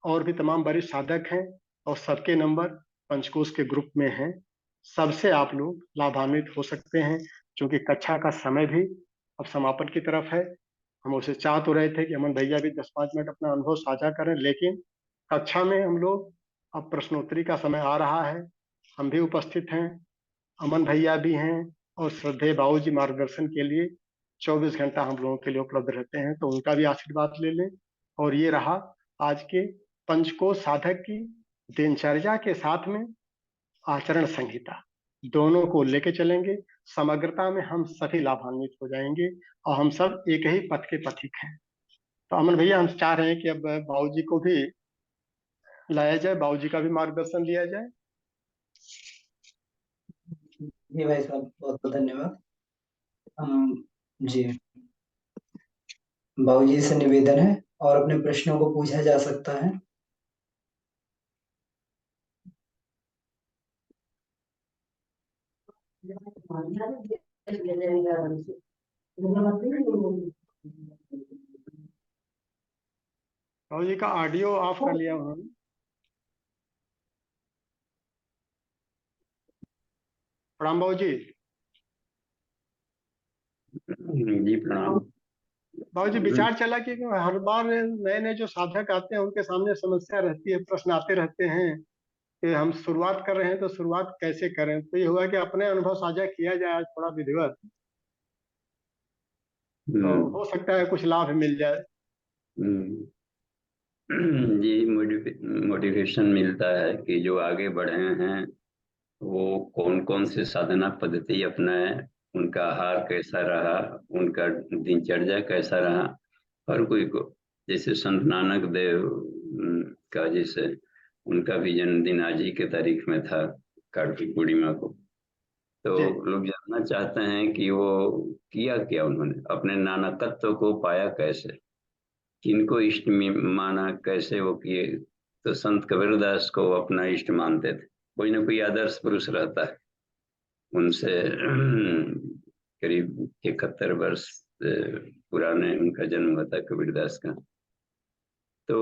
और भी तमाम वरिष्ठ साधक हैं और सबके नंबर पंचकोश के ग्रुप में हैं। सबसे आप लोग लाभान्वित हो सकते हैं। क्योंकि कक्षा का समय भी अब समापन की तरफ है। हम उसे चाह तो रहे थे कि अमन भैया भी 10-5 मिनट अपना अनुभव साझा करें, लेकिन कक्षा में हम लोग, अब प्रश्नोत्तरी का समय आ रहा है, हम भी उपस्थित हैं, अमन भैया भी हैं, और श्रद्धेय बाबू जी मार्गदर्शन के लिए 24 घंटा हम लोगों के लिए उपलब्ध रहते हैं। तो उनका भी आशीर्वाद ले लें। और ये रहा आज के पंचकोश साधक की दिनचर्या के साथ में आचरण संहिता, दोनों को लेके चलेंगे। समग्रता में हम सभी लाभान्वित हो जाएंगे और हम सब एक ही पथ के पथिक हैं। तो अमन भैया, हम चाह रहे हैं कि अब बाबू जी को भी लाया जाए, बाबू जी का भी मार्गदर्शन लिया जाए। जी भाई साहब, बहुत बहुत धन्यवाद। हम जी बाबूजी से निवेदन है और अपने प्रश्नों को पूछा जा सकता है। बाबू जी का ऑडियो ऑफ कर लिया उन्होंने। प्रणाम बाबू जी। जी प्रणाम। बाबू जी, विचार चला कि हर बार नए नए जो साधक आते हैं उनके सामने समस्या रहती है, प्रश्न आते रहते हैं कि हम शुरुआत कर रहे हैं तो शुरुआत कैसे करें। तो ये हुआ कि अपने अनुभव साझा किया जाए आज थोड़ा विधिवत, तो हो सकता है कुछ लाभ मिल जाए। जी मोटिवेशन मिलता है कि जो आगे बढ़े हैं वो कौन कौन से साधना पद्धति अपनाए, उनका आहार कैसा रहा, उनका दिनचर्या कैसा रहा। हर कोई को, जैसे संत नानक देव का, जैसे उनका भी जन्मदिन आज ही के तारीख में था, कार्तिक पूर्णिमा को। तो जी। लोग जानना चाहते हैं कि वो किया क्या, उन्होंने अपने नाना तत्व को पाया कैसे, किनको इष्ट माना, कैसे वो किए। तो संत कबीरदास को अपना इष्ट मानते थे। कोई ना कोई आदर्श पुरुष रहता है उनसे। करीब 71 वर्ष पुराने उनका जन्म हुआ था कबीरदास का। तो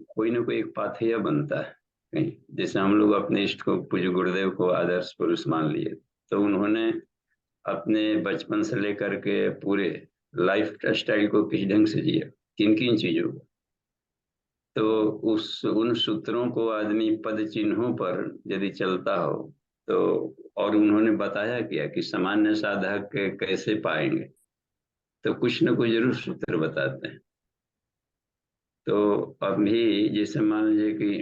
कोई ना कोई एक पाथेय बनता है कहीं। जैसे हम लोग अपने इष्ट को, पूज्य गुरुदेव को आदर्श पुरुष मान लिए, तो उन्होंने अपने बचपन से लेकर के पूरे लाइफ स्टाइल को किस ढंग से जिया, किन किन चीजों को। तो उन सूत्रों को आदमी पद चिन्हों पर यदि चलता हो तो, और उन्होंने बताया किया कि सामान्य साधक कैसे पाएंगे, तो कुछ न कुछ जरूर सूत्र बताते हैं। तो अभी जैसे मान लीजिए कि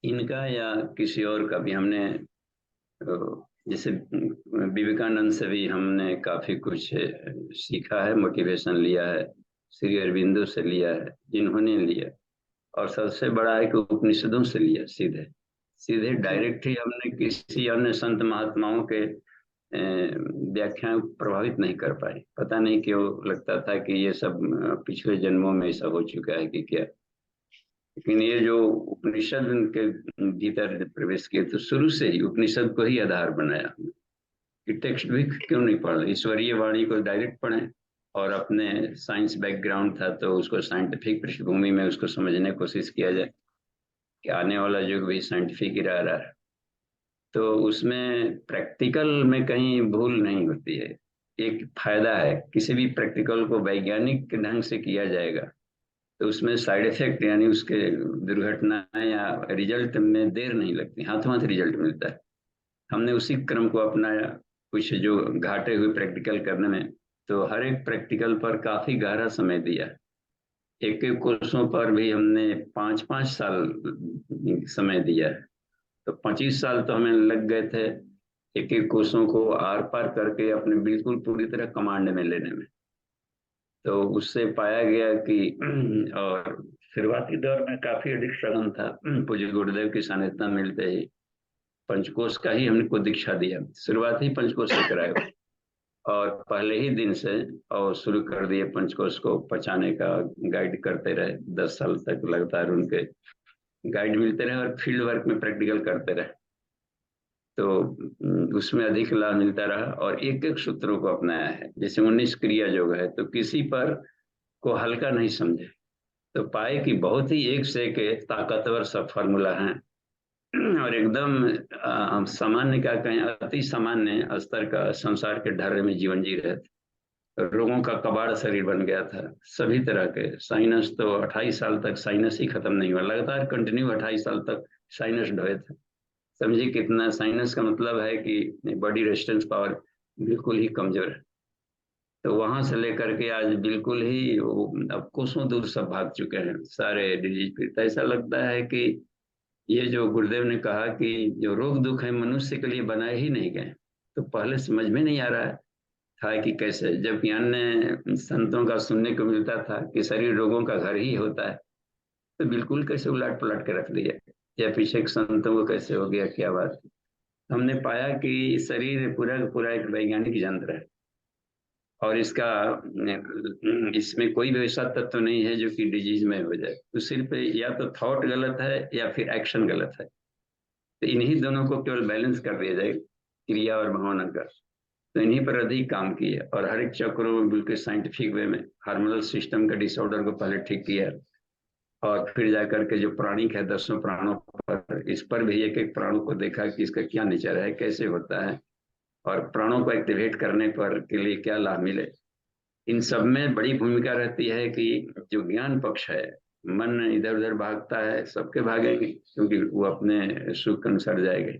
इनका या किसी और का भी हमने, जैसे विवेकानंद से भी हमने काफी कुछ सीखा है, मोटिवेशन लिया है। श्री अरविंदो से लिया है जिन्होंने लिया, और सबसे बड़ा है कि उपनिषदों से लिया, सीधे सीधे डायरेक्ट ही हमने किसी अन्य संत महात्माओं के व्याख्यान प्रभावित नहीं कर पाए। पता नहीं क्यों लगता था कि ये सब पिछले जन्मों में ऐसा हो चुका है कि क्या। लेकिन ये जो उपनिषद के भीतर प्रवेश किए तो शुरू से ही उपनिषद को ही आधार बनाया कि टेक्स्ट भी क्यों नहीं पढ़ रहे, ईश्वरीय वाणी को डायरेक्ट पढ़ें। और अपने साइंस बैकग्राउंड था तो उसको साइंटिफिक पृष्ठभूमि में उसको समझने की कोशिश किया जाए कि आने वाला युग भी साइंटिफिक ही रह रहा है, तो उसमें प्रैक्टिकल में कहीं भूल नहीं होती है। एक फायदा है, किसी भी प्रैक्टिकल को वैज्ञानिक ढंग से किया जाएगा तो उसमें साइड इफेक्ट यानी उसके दुर्घटना या रिजल्ट में देर नहीं लगती, हाथों हाथ रिजल्ट मिलता है। हमने उसी क्रम को अपनाया कुछ जो घाटे हुए प्रैक्टिकल करने में, तो हर एक प्रैक्टिकल पर काफी गहरा समय दिया। एक एक कोर्सों पर भी हमने 5-5 साल समय दिया है, तो 25 साल तो हमें लग गए थे एक एक कोर्सों को आर पार करके अपने बिल्कुल पूरी तरह कमांड में लेने में। तो उससे पाया गया कि और शुरुआती दौर में काफी अधिक सघन था। पूज्य गुरुदेव की सानिध्य मिलते ही पंचकोश का ही हमको दीक्षा दिया, शुरुआत ही पंचकोश से कराए और पहले ही दिन से और शुरू कर दिए पंचकोश को पचाने का। गाइड करते रहे 10 साल तक लगातार, उनके गाइड मिलते रहे और फील्ड वर्क में प्रैक्टिकल करते रहे, तो उसमें अधिक लाभ मिलता रहा। और एक एक सूत्रों को अपनाया है, जैसे 19 क्रिया योग है तो किसी पर को हल्का नहीं समझे, तो पाए कि बहुत ही एक से एक ताकतवर सब फार्मूला हैं और एकदम सामान्य का कहें अति सामान्य स्तर का संसार के ढर्रे में जीवन जी रहे थे। रोगों का कबाड़ शरीर बन गया था सभी तरह के। साइनस तो 28 साल तक साइनस ही खत्म नहीं हुआ, लगातार कंटिन्यू 28 साल तक साइनस ढोए थे। समझिए कितना, साइनस का मतलब है कि बॉडी रेजिस्टेंस पावर बिल्कुल ही कमजोर है। तो वहां से लेकर के आज बिल्कुल ही अब कोसों दूर सब भाग चुके हैं सारे डिजीज पे। तो ऐसा लगता है कि ये जो गुरुदेव ने कहा कि जो रोग दुख है मनुष्य के लिए बनाए ही नहीं गए, तो पहले समझ में नहीं आ रहा था कि कैसे, जबकि अन्य संतों का सुनने को मिलता था कि शरीर रोगों का घर ही होता है, तो बिल्कुल कैसे उलट पलट के रख दिया, या पीछे के संतों को कैसे हो गया क्या बात। हमने पाया कि शरीर पूरा का पूरा एक वैज्ञानिक यंत्र है और इसमें कोई भी ऐसा तत्व नहीं है जो कि डिजीज में हो जाए। तो सिर्फ या तो थॉट गलत है या फिर एक्शन गलत है, तो इन्हीं दोनों को केवल बैलेंस कर दिया जाए, क्रिया और भावना का। तो इन्हीं पर अधिक काम किया और हर एक चक्रों में बिल्कुल साइंटिफिक वे में हार्मोनल सिस्टम का डिसऑर्डर को पहले ठीक किया और फिर जाकर के जो प्राणिक है 10 प्राणों पर, इस पर भी एक एक प्राणों को देखा कि इसका क्या नेचर है, कैसे होता है और प्राणों को एक्टिवेट करने पर के लिए क्या लाभ मिले। इन सब में बड़ी भूमिका रहती है कि जो ज्ञान पक्ष है, मन इधर उधर भागता है, सबके भागेंगे क्योंकि वो अपने सुख के अनुसार जाएंगे,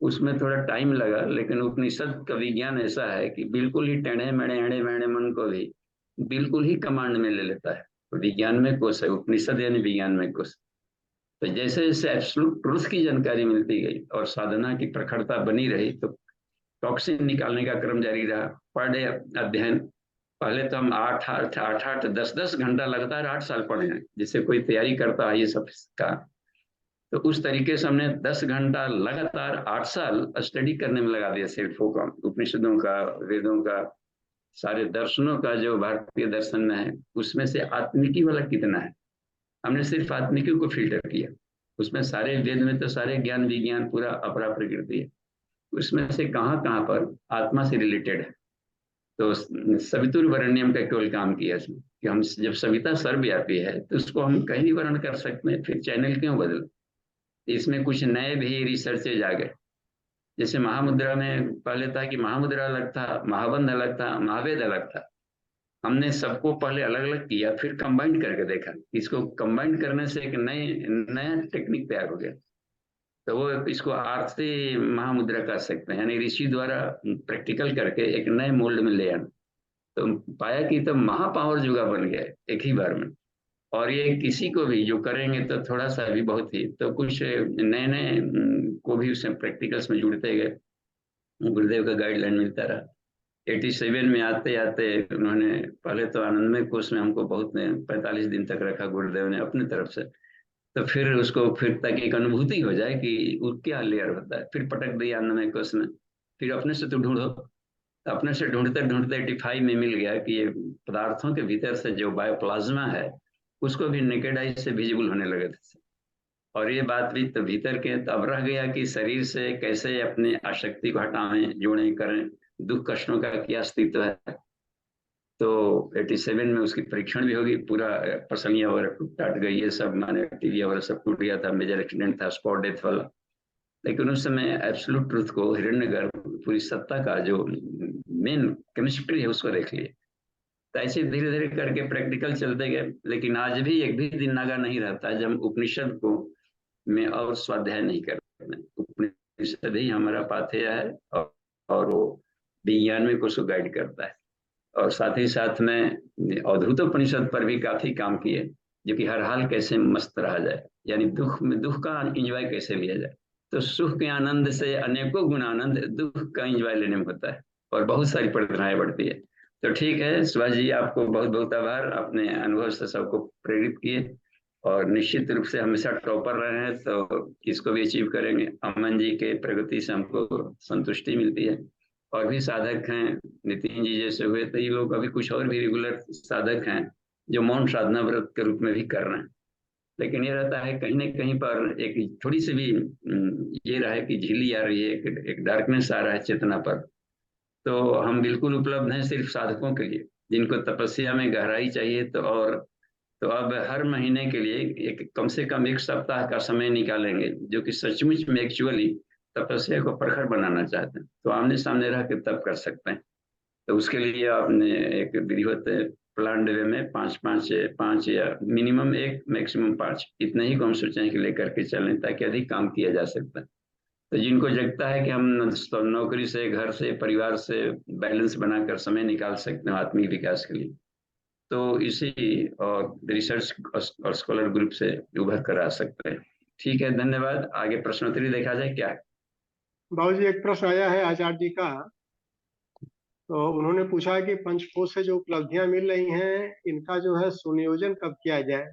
उसमें थोड़ा टाइम लगा। लेकिन उपनिषद का विज्ञान ऐसा है कि बिल्कुल ही टेढ़े मेढ़े एड़े मेढ़े मन को भी बिल्कुल ही कमांड में ले लेता है। तो विज्ञान में कुछ है, उपनिषद यानी विज्ञान में कुछ। तो जैसे जैसे एब्सोल्यूट ट्रुथ की जानकारी मिलती गई और साधना की प्रखरता बनी रही, तो टॉक्सिन निकालने का क्रम जारी रहा। पर डे अध्ययन, पहले तो हम 8-8 10-10 घंटा लगातार 8 साल पढ़े हैं, जिससे कोई तैयारी करता है ये सब का। तो उस तरीके से हमने 10 घंटा लगातार 8 साल स्टडी करने में लगा दिया, सिर्फों का, उपनिषदों का, वेदों का, सारे दर्शनों का। जो भारतीय दर्शन में है उसमें से आत्मिकी वाला कितना है, हमने सिर्फ आत्मिकी को फिल्टर किया। उसमें सारे वेद में तो सारे ज्ञान विज्ञान पूरा अपरा प्रकृति है, उसमें से कहाँ कहाँ पर आत्मा से रिलेटेड है। तो सवितुर वरेण्यम का केवल काम किया इसमें कि हम जब सविता सर्वव्यापी है तो उसको हम कहीं भी वर्ण कर सकते हैं, फिर चैनल क्यों बदले। इसमें कुछ नए भी रिसर्चेज आ गए। जैसे महामुद्रा में पहले था कि महामुद्रा अलग था, महाबंध अलग था, महावेद अलग था। हमने सबको पहले अलग अलग किया, फिर कंबाइंड करके देखा। इसको कंबाइंड करने से एक नया टेक्निक तैयार हो गया, तो वो इसको आरती महामुद्रा कर सकते हैं, यानी ऋषि द्वारा प्रैक्टिकल करके एक नए मोल्ड में ले आना। तो पाया कि तो महापावर जुगा बन गया एक ही बार में। और ये किसी को भी जो करेंगे तो थोड़ा सा भी बहुत ही, तो कुछ नए नए को भी उसमें प्रैक्टिकल्स में जुड़ते गए, गुरुदेव का गाइडलाइन मिलता रहा। 87 में आते आते उन्होंने पहले तो आनंदमय कोष में हमको बहुत 45 दिन तक रखा गुरुदेव ने अपनी तरफ से। तो फिर उसको फिर ताकि एक अनुभूति हो जाए कि वो क्या लेयर होता है, फिर पटक दिया आनंदमय कोष में। फिर अपने से तो ढूंढो, अपने से ढूंढते ढूंढते 85 में मिल गया कि ये पदार्थों के भीतर से जो बायोप्लाज्मा है उसको भी नेकेड आई से विजिबल होने लगे थे। और ये बात भी तो भीतर के तब रह गया कि शरीर से कैसे अपनी आसक्ति को हटाएं, जोड़ें, करें, दुख कष्टों का क्या अस्तित्व है। तो 87 में उसकी परीक्षण भी होगी, पूरा पसलियां वगैरह टूट गई, ये सब माने टीवी वगैरह सब टूट गया था, मेजर एक्सीडेंट था, स्पॉट डेथ वाला। लेकिन उस समय एब्सोल्यूट ट्रूथ को, हिरण्यगर्भ, पूरी सत्ता का जो मेन केमिस्ट्री है उसको देख लिए। तो ऐसे धीरे धीरे करके प्रैक्टिकल चलते गए। लेकिन आज भी एक भी दिन नागा नहीं रहता जब हम उपनिषद को में और स्वाध्याय नहीं करते हैं। उपनिषद ही हमारा पाथेय है और वो विज्ञान में कुछ गाइड करता है। और साथ ही साथ में अवधूत उपनिषद पर भी काफी काम किए, जो कि हर हाल कैसे मस्त रहा जाए, यानी दुख में दुख का एंजॉय कैसे लिया जाए। तो सुख के आनंद से अनेकों गुना आनंद दुख का एंजॉय लेने में होता है, और बहुत सारी प्रेरणाएं बढ़ती है। तो ठीक है सुभाष जी, आपको बहुत बहुत आभार, अपने अनुभव से सबको प्रेरित किए, और निश्चित रूप से हमेशा टॉपर रहे हैं तो इसको भी अचीव करेंगे। अमन जी के प्रगति से हमको संतुष्टि मिलती है। और भी साधक हैं, नितिन जी जैसे हुए, तो ये लोग अभी कुछ और भी रेगुलर साधक हैं जो मौन साधना व्रत के रूप में भी कर रहे हैं। लेकिन ये रहता है कहीं ना कहीं पर एक थोड़ी सी भी ये रहा है कि झिल्ली आ रही है, एक डार्कनेस आ रहा है चेतना पर। तो हम बिल्कुल उपलब्ध हैं सिर्फ साधकों के लिए, जिनको तपस्या में गहराई चाहिए। तो अब हर महीने के लिए एक कम से कम एक सप्ताह का समय निकालेंगे, जो कि सचमुच में एक्चुअली तपस्या को प्रखर बनाना चाहते हैं, तो आमने सामने रह के तप कर सकते हैं। तो उसके लिए आपने एक विधिवत प्लान वे में पाँच या मिनिमम एक, मैक्सिमम 5, इतने ही को हम सोचे हैं कि लेकर के चलें, ताकि अधिक काम किया जा सकता है। तो जिनको लगता है कि हम नौकरी से, घर से, परिवार से बैलेंस बनाकर समय निकाल सकते हैं आत्मिक विकास के लिए, तो इसी और रिसर्च और स्कॉलर ग्रुप से उभर कर आ सकते हैं। ठीक है, धन्यवाद। आगे प्रश्नोत्तरी देखा जाए क्या। बाबू जी, एक प्रश्न आया है आचार्य जी का। तो उन्होंने पूछा कि पंचकोश से जो उपलब्धियां मिल रही हैं, इनका जो है सुनियोजन कब किया जाए।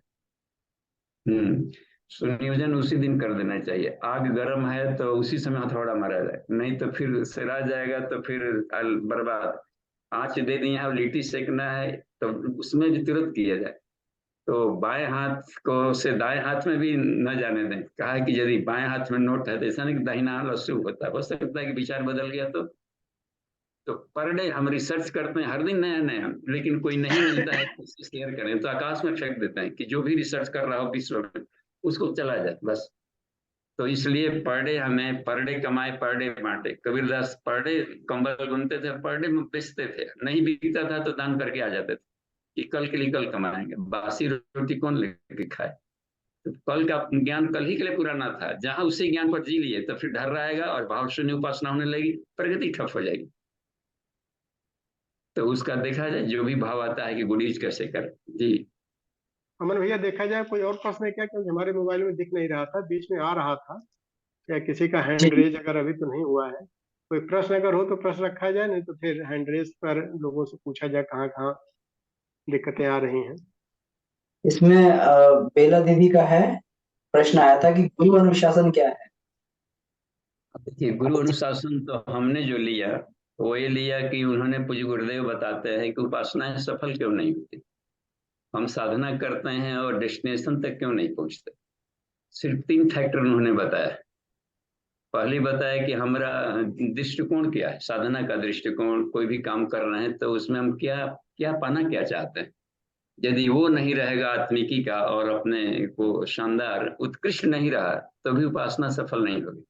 सुनियोजन उसी दिन कर देना चाहिए। आग गर्म है तो उसी समय हथौड़ा मारा जाए, नहीं तो फिर सिरा जाएगा तो फिर बर्बाद। आँच दे दी है, लिट्टी सेकना है, तो उसमें भी तुरंत किया जाए। तो बाएं हाथ को से दाएं हाथ में भी न जाने दें। कहा है कि यदि बाएं हाथ में नोट है तो ऐसा नहीं कि दाहिना हाथ अशुभ होता है, हो सकता है कि विचार बदल गया। तो पर डे हम रिसर्च करते हैं हर दिन नया नया, लेकिन कोई नहीं मिलता है तो उससे शेयर करें, तो आकाश में फेंक देते हैं कि जो भी रिसर्च कर रहा हो विश्व में उसको चला जाए बस। तो इसलिए पर डे हमें, पर डे कमाए पर डे बांटे। कबीरदास पर डे कंबल बुनते थे, पर डे बेचते थे, नहीं बिकता था तो दान करके आ जाते थे कि कल के लिए कल कमाएंगे। बासी रोटी कौन लेके खाए। तो कल का ज्ञान कल ही के लिए पुराना था, जहां उसी ज्ञान पर जी लिए तो फिर डर रहेगा और भाव शून्य उपासना होने लगी, प्रगति ठप हो जाएगी। तो उसका देखा जाए, जो भी भाव आता है कि गुड यूज कैसे करें। जी अमन भैया, देखा जाए कोई और प्रश्न है क्या, क्योंकि हमारे मोबाइल में दिख नहीं रहा था, बीच में आ रहा था। क्या किसी का हैंड रेज अगर अभी तो नहीं हुआ है? कोई प्रश्न अगर हो तो प्रश्न रखा जाए, नहीं तो फिर हैंड रेज पर लोगों से पूछा जाए कहाँ कहाँ दिक्कतें आ रही हैं। इसमें बेला दीदी का है, प्रश्न आया था कि गुरु अनुशासन क्या है। देखिए, गुरु अनुशासन तो हमने जो लिया वो ये लिया कि उन्होंने, पूज्य गुरुदेव बताते हैं कि उपासनाएं सफल क्यों नहीं होती। हम साधना करते हैं और डेस्टिनेशन तक क्यों नहीं पहुंचते। सिर्फ 3 फैक्टर उन्होंने बताया। पहली बताया कि हमारा दृष्टिकोण क्या है, साधना का दृष्टिकोण। कोई भी काम कर रहे हैं तो उसमें हम क्या क्या पाना क्या चाहते हैं। यदि वो नहीं रहेगा आत्मिकी का, और अपने को शानदार उत्कृष्ट नहीं रहा, तो भी उपासना सफल नहीं होगी।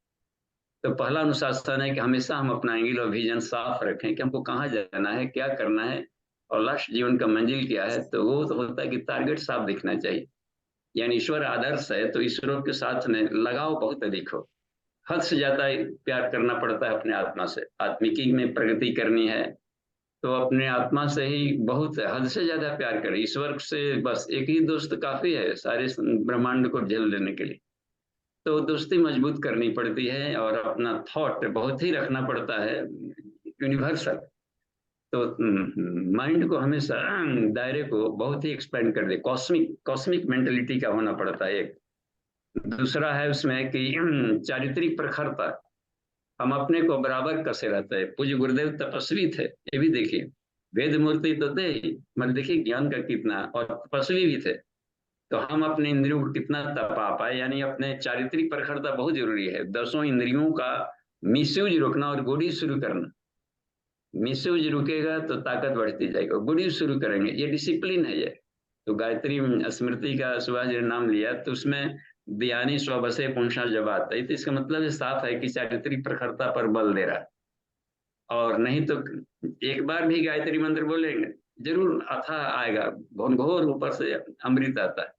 तो पहला अनुशासन है कि हमेशा हम अपना एंगल और विजन साफ रखें कि हमको कहाँ जाना है, क्या करना है, और लास्ट जीवन का मंजिल क्या है। तो वो तो होता है कि टारगेट साफ दिखना चाहिए। यानी ईश्वर आदर्श है तो ईश्वरों के साथ में लगाव बहुत अधिक हो। हद से ज्यादा प्यार करना पड़ता है अपने आत्मा से। आत्मिकी में प्रगति करनी है तो अपने आत्मा से ही बहुत हद से ज्यादा प्यार करें। ईश्वर से बस एक ही दोस्त काफी है सारे ब्रह्मांड को झेल लेने के लिए। तो दोस्ती मजबूत करनी पड़ती है, और अपना थॉट बहुत ही रखना पड़ता है यूनिवर्सल। तो माइंड को हमेशा दायरे को बहुत ही एक्सपेंड कर दे, कॉस्मिक कॉस्मिक मेंटेलिटी का होना पड़ता है एक। दूसरा है उसमें कि चारित्रिक प्रखरता, हम अपने को बराबर कसे रहते हैं। पूज्य गुरुदेव तपस्वी थे, ये भी देखिए, वेद मूर्ति तो थे मतलब देखिए ज्ञान का कितना, और तपस्वी भी थे। तो हम अपने इंद्रियों को कितना तपा पाए, यानी अपने चारित्रिक प्रखरता बहुत जरूरी है। 10 इंद्रियों का मिसयूज रोकना और गुड यूज शुरू करना। मिसयूज रुकेगा तो ताकत बढ़ती जाएगी, गुड यूज शुरू करेंगे, ये डिसिप्लिन है ये। तो गायत्री स्मृति का सुभाष जी ने नाम लिया, तो उसमें दियानी स्वबसे पुंसा जबात है, तो इसका मतलब ये साफ है कि चारित्रिक प्रखरता पर बल दे रहा है। और नहीं तो एक बार भी गायत्री मंत्र बोलेंगे जरूर अथा आएगा, घोर ऊपर से अमृत आता है,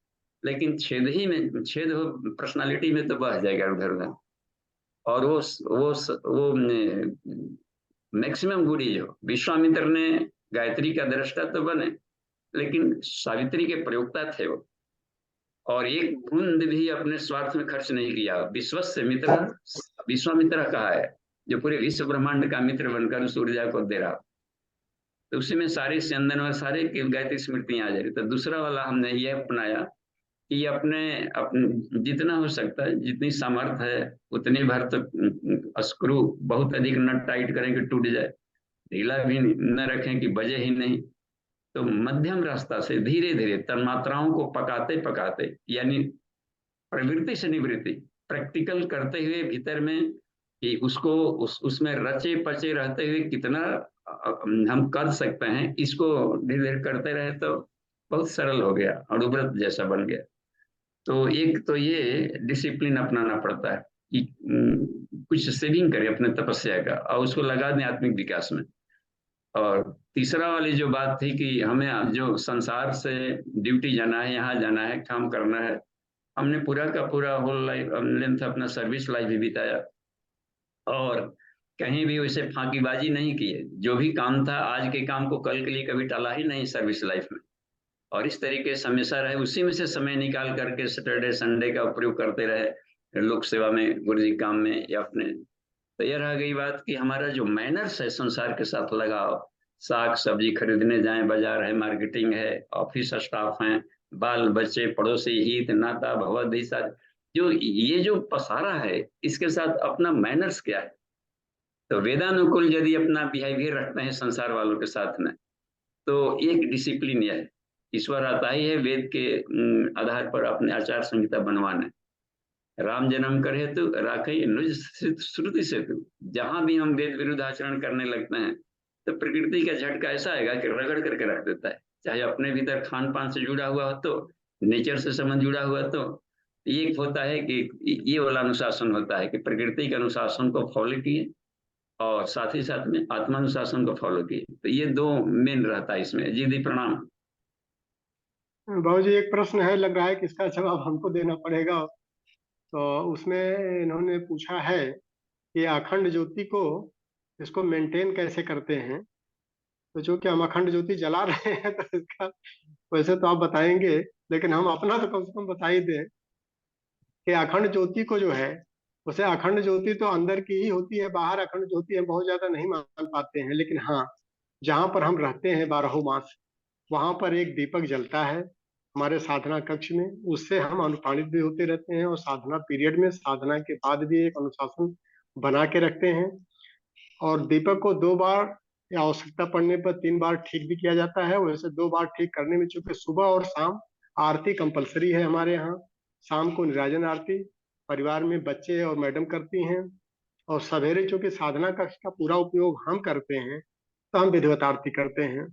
लेकिन छेद हो पर्सनालिटी में तो बह जाएगा उधर उधर। और वो मैक्सिमम गुडी जो विश्वामित्र ने गायत्री का दृष्टा तो बने, लेकिन सावित्री के प्रयोक्ता थे वो, और एक बूंद भी अपने स्वार्थ में खर्च नहीं किया। विश्वस्य मित्र विश्वामित्र कहा है, जो पूरे विश्व ब्रह्मांड का मित्र बनकर उस ऊर्जा को दे रहा। तो उसी में सारे चंदन और सारे गायत्री स्मृतियां आ जा रही। तो दूसरा वाला हमने ये अपनाया कि अपने जितना हो सकता है, जितनी सामर्थ्य है उतनी भर तो स्क्रू बहुत अधिक नट टाइट करें कि टूट जाए, ढीला भी न रखें कि बजे ही नहीं। तो मध्यम रास्ता से धीरे धीरे तन्मात्राओं को पकाते पकाते, यानी प्रवृत्ति से निवृत्ति, प्रैक्टिकल करते हुए भीतर में कि उसको उसमें रचे पचे रहते हुए कितना हम कर सकते हैं, इसको धीरे धीरे करते रहे तो बहुत सरल हो गया, अणुव्रत जैसा बन गया। तो एक तो ये डिसिप्लिन अपनाना पड़ता है कि कुछ सेविंग करें अपने तपस्या का और उसको लगा दें आत्मिक विकास में। और तीसरा वाली जो बात थी कि हमें जो संसार से ड्यूटी जाना है, यहाँ जाना है, काम करना है, हमने पूरा का पूरा होल लाइफ लेंथ अपना सर्विस लाइफ भी बिताया और कहीं भी वैसे फांकीबाजी नहीं की है। जो भी काम था आज के काम को कल के लिए कभी टाला ही नहीं सर्विस लाइफ में, और इस तरीके से हमेशा रहे, उसी में से समय निकाल करके सैटरडे संडे का उपयोग करते रहे लोक सेवा में, गुरु जी काम में या अपने। तो यह रह गई बात कि हमारा जो मैनर्स है संसार के साथ लगाव, साग सब्जी खरीदने जाएं, बाजार है, मार्केटिंग है, ऑफिस स्टाफ हैं, बाल बच्चे, पड़ोसी, हित नाता भगवत, जो ये जो पसारा है, इसके साथ अपना मैनर्स क्या है। तो वेदानुकूल यदि अपना बिहेवियर रखते हैं संसार वालों के साथ में, तो एक डिसिप्लिन यह है। ईश्वर आता ही है वेद के आधार पर अपने आचार संहिता बनवाने। राम जन्म करे तो राखे नुज श्रुति से तू। जहां भी हम वेद विरुद्ध आचरण करने लगते हैं तो प्रकृति का झटका ऐसा आएगा कि रगड़ करके रख देता है, चाहे अपने भीतर खान पान से जुड़ा हुआ हो, तो नेचर से संबंध जुड़ा हुआ, तो एक होता है कि ये वाला अनुशासन होता है कि प्रकृति के अनुशासन को फॉलो किए और साथ ही साथ में आत्मानुशासन को फॉलो किए। तो ये दो मेन रहता है इसमें। जी दी प्रणाम। बाबू जी, एक प्रश्न है, लग रहा है कि इसका जवाब हमको देना पड़ेगा। तो उसमें इन्होंने पूछा है कि अखंड ज्योति को इसको मेंटेन कैसे करते हैं। तो चूंकि हम अखंड ज्योति जला रहे हैं तो इसका वैसे तो आप बताएंगे, लेकिन हम अपना तो कम से कम बता ही दें कि अखंड ज्योति को जो है, उसे अखंड ज्योति तो अंदर की ही होती है, बाहर अखंड ज्योति हम बहुत ज्यादा नहीं मान पाते हैं। लेकिन हाँ, जहाँ पर हम रहते हैं 12 मास, वहां पर एक दीपक जलता है हमारे साधना कक्ष में, उससे हम अनुप्राणित भी होते रहते हैं, और साधना पीरियड में, साधना के बाद भी एक अनुशासन बना के रखते हैं। और दीपक को 2 बार या आवश्यकता पड़ने पर 3 बार ठीक भी किया जाता है। वैसे 2 बार ठीक करने में, चूंकि सुबह और शाम आरती कंपलसरी है हमारे यहाँ, शाम को निराजन आरती परिवार में बच्चे और मैडम करती हैं, और सवेरे चूंकि साधना कक्ष का पूरा उपयोग हम करते हैं तो हम विधिवत आरती करते हैं।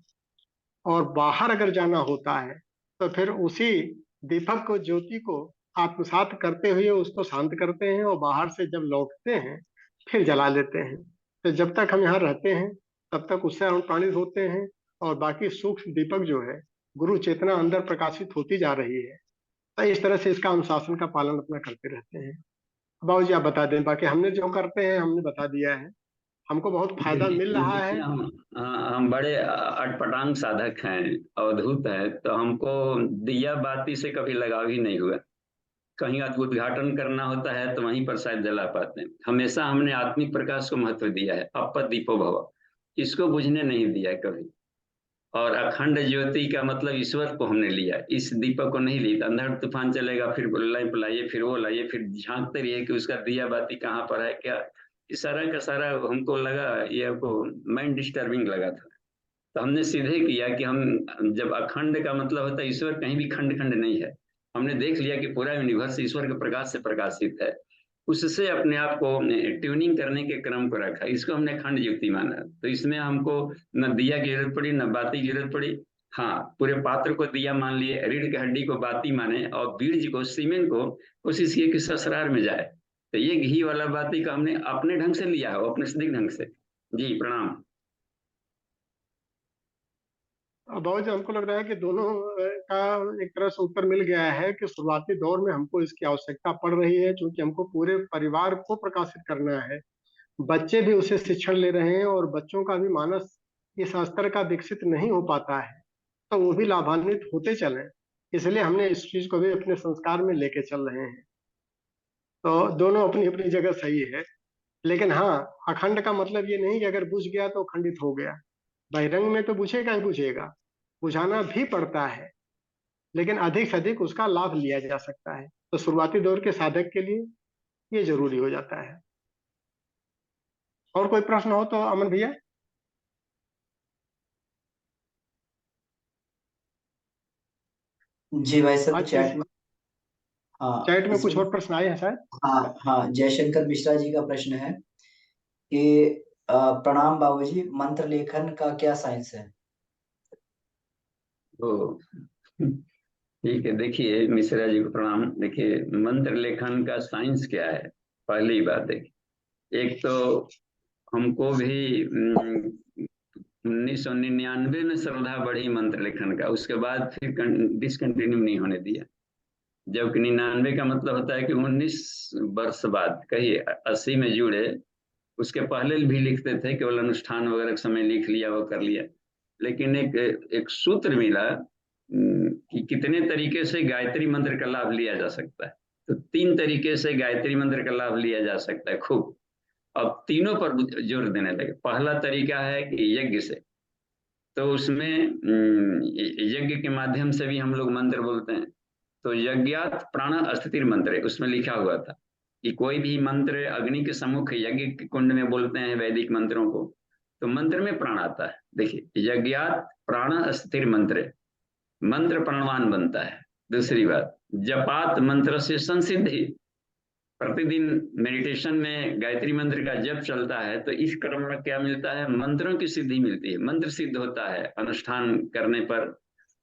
और बाहर अगर जाना होता है तो फिर उसी दीपक को, ज्योति को आत्मसात करते हुए उसको शांत करते हैं, और बाहर से जब लौटते हैं फिर जला लेते हैं। तो जब तक हम यहाँ रहते हैं तब तक उससे अनुप्राणित होते हैं, और बाकी सूक्ष्म दीपक जो है, गुरु चेतना अंदर प्रकाशित होती जा रही है। तो इस तरह से इसका अनुशासन का पालन अपना करते रहते हैं। बाबू जी आप बता दें, बाकी हमने जो करते हैं हमने बता दिया है, हमको बहुत फायदा मिल रहा है। देखिए हम बड़े अटपटांग साधक हैं, अवधूत हैं, तो हमको दिया बाती से कभी लगाव ही नहीं हुआ। कहीं उद्घाटन करना होता है तो वहीं पर शायद जला पाते हैं। हमेशा हमने आत्मिक प्रकाश को महत्व दिया है, अप दीपो भव। इसको बुझने नहीं दिया कभी। और अखंड ज्योति का मतलब ईश्वर को हमने लिया, इस दीपक को नहीं लिया। अंधड़ तूफान चलेगा, फिर लैंप लाइए, फिर वो लाइए, फिर झांकते रहिए कि उसका दिया बाती कहाँ पर है क्या। इस सारा का सारा हमको लगा, ये हमको माइंड डिस्टर्बिंग लगा था। तो हमने सीधे किया कि हम, जब अखंड का मतलब होता है ईश्वर कहीं भी खंड खंड नहीं है, हमने देख लिया कि पूरा यूनिवर्स ईश्वर के प्रकाश से प्रकाशित है। उससे अपने आप को ट्यूनिंग करने के क्रम को रखा, इसको हमने खंड युक्ति माना। तो इसमें हमको न दिया की जरूरत पड़ी, न बाती की जरूरत पड़ी। हाँ, पूरे पात्र को दिया मान लिए, रीढ़ की हड्डी को बाती माने, और बीज को, सीमेंट को कोशिश की कि ससुराल में जाए। तो ये घी वाला बाती का हमने अपने ढंग से लिया है, अपने सिद्ध ढंग से। जी प्रणाम। बाबू जी, हमको लग रहा है कि दोनों का एक तरह से उत्तर मिल गया है कि शुरुआती दौर में हमको इसकी आवश्यकता पड़ रही है, क्योंकि हमको पूरे परिवार को प्रकाशित करना है। बच्चे भी उसे शिक्षण ले रहे हैं और बच्चों का भी मानस इस स्तर का विकसित नहीं हो पाता है, तो वो भी लाभान्वित होते चले। इसलिए हमने इस चीज को भी अपने संस्कार में लेके चल रहे हैं। तो दोनों अपनी अपनी जगह सही है। लेकिन हाँ, अखंड का मतलब ये नहीं कि अगर बुझ गया तो खंडित हो गया। बहिरंग में तो बुझेगा ही बुझेगा, बुझाना भी पड़ता है, लेकिन अधिक से अधिक उसका लाभ लिया जा सकता है। तो शुरुआती दौर के साधक के लिए ये जरूरी हो जाता है। और कोई प्रश्न हो तो अमन भैया। जी भाई साहब, आज चैट में। हाँ, चैट में कुछ इसमें। और प्रश्न आए हैं शायद। हाँ हाँ, जयशंकर मिश्रा जी का प्रश्न है कि प्रणाम बाबूजी, मंत्र लेखन का क्या साइंस है? तो ठीक है, देखिए मिश्रा जी को प्रणाम। देखिए, मंत्र लेखन का साइंस क्या है, पहली बात देखिए। एक तो हमको भी 1999 में श्रद्धा बढ़ी मंत्र लेखन का, उसके बाद फिर डिसकंटिन्यू नहीं होने दिया। जबकि 99 का मतलब होता है कि 19 वर्ष बाद, कहिए 80 में जुड़े, उसके पहले भी लिखते थे, केवल अनुष्ठान वगैरह के समय लिख लिया, वो कर लिया। लेकिन एक एक सूत्र मिला कि कितने तरीके से गायत्री मंत्र का लाभ लिया जा सकता है। तो 3 तरीके से गायत्री मंत्र का लाभ लिया जा सकता है खूब। अब तीनों पर जोर देने लगे। पहला तरीका है कि यज्ञ से। तो उसमें यज्ञ के माध्यम से भी हम लोग मंत्र बोलते हैं। तो यज्ञात प्राण अस्थिर मंत्र है, उसमें लिखा हुआ था कि कोई भी मंत्र अग्नि के सम्मुख यज्ञ के कुंड में बोलते हैं वैदिक मंत्रों को, तो मंत्र में प्राण आता है। देखिए, यज्ञात प्राण अस्थिर मंत्र, मंत्र प्राणवान बनता है। दूसरी बात, जपात मंत्र से संसिद्धि। प्रतिदिन मेडिटेशन में गायत्री मंत्र का जप चलता है, तो इस क्रम में क्या मिलता है, मंत्रों की सिद्धि मिलती है, मंत्र सिद्ध होता है। अनुष्ठान करने पर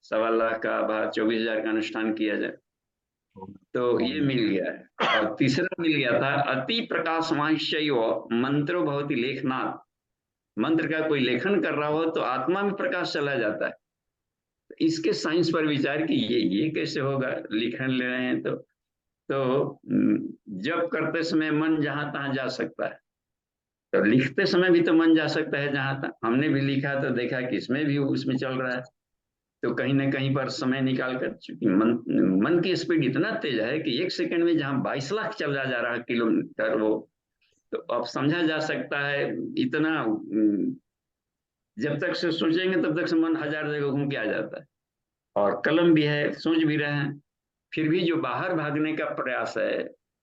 1.25 लाख का 24,000 का अनुष्ठान किया जाए, तो ये मिल गया है। और तीसरा मिल गया था अति प्रकाशमांशैव मंत्रो भवति लेखनात्। मंत्र का कोई लेखन कर रहा हो तो आत्मा में प्रकाश चला जाता है। तो इसके साइंस पर विचार कि ये कैसे होगा, लिखन ले रहे हैं तो जब करते समय मन जहां तहां जा सकता है, तो लिखते समय भी तो मन जा सकता है जहां तक। हमने भी लिखा तो देखा कि इसमें भी उसमें चल रहा है। तो कहीं ना कहीं पर समय निकाल कर, चूंकि मन की स्पीड इतना तेज है कि 1 सेकंड में जहां 22 लाख चला जा रहा है किलोमीटर वो, तो अब समझा जा सकता है इतना। जब तक से सोचेंगे तब तक से मन 1000 जगह घूम के आ जाता है। और कलम भी है, सोच भी रहे हैं, फिर भी जो बाहर भागने का प्रयास है,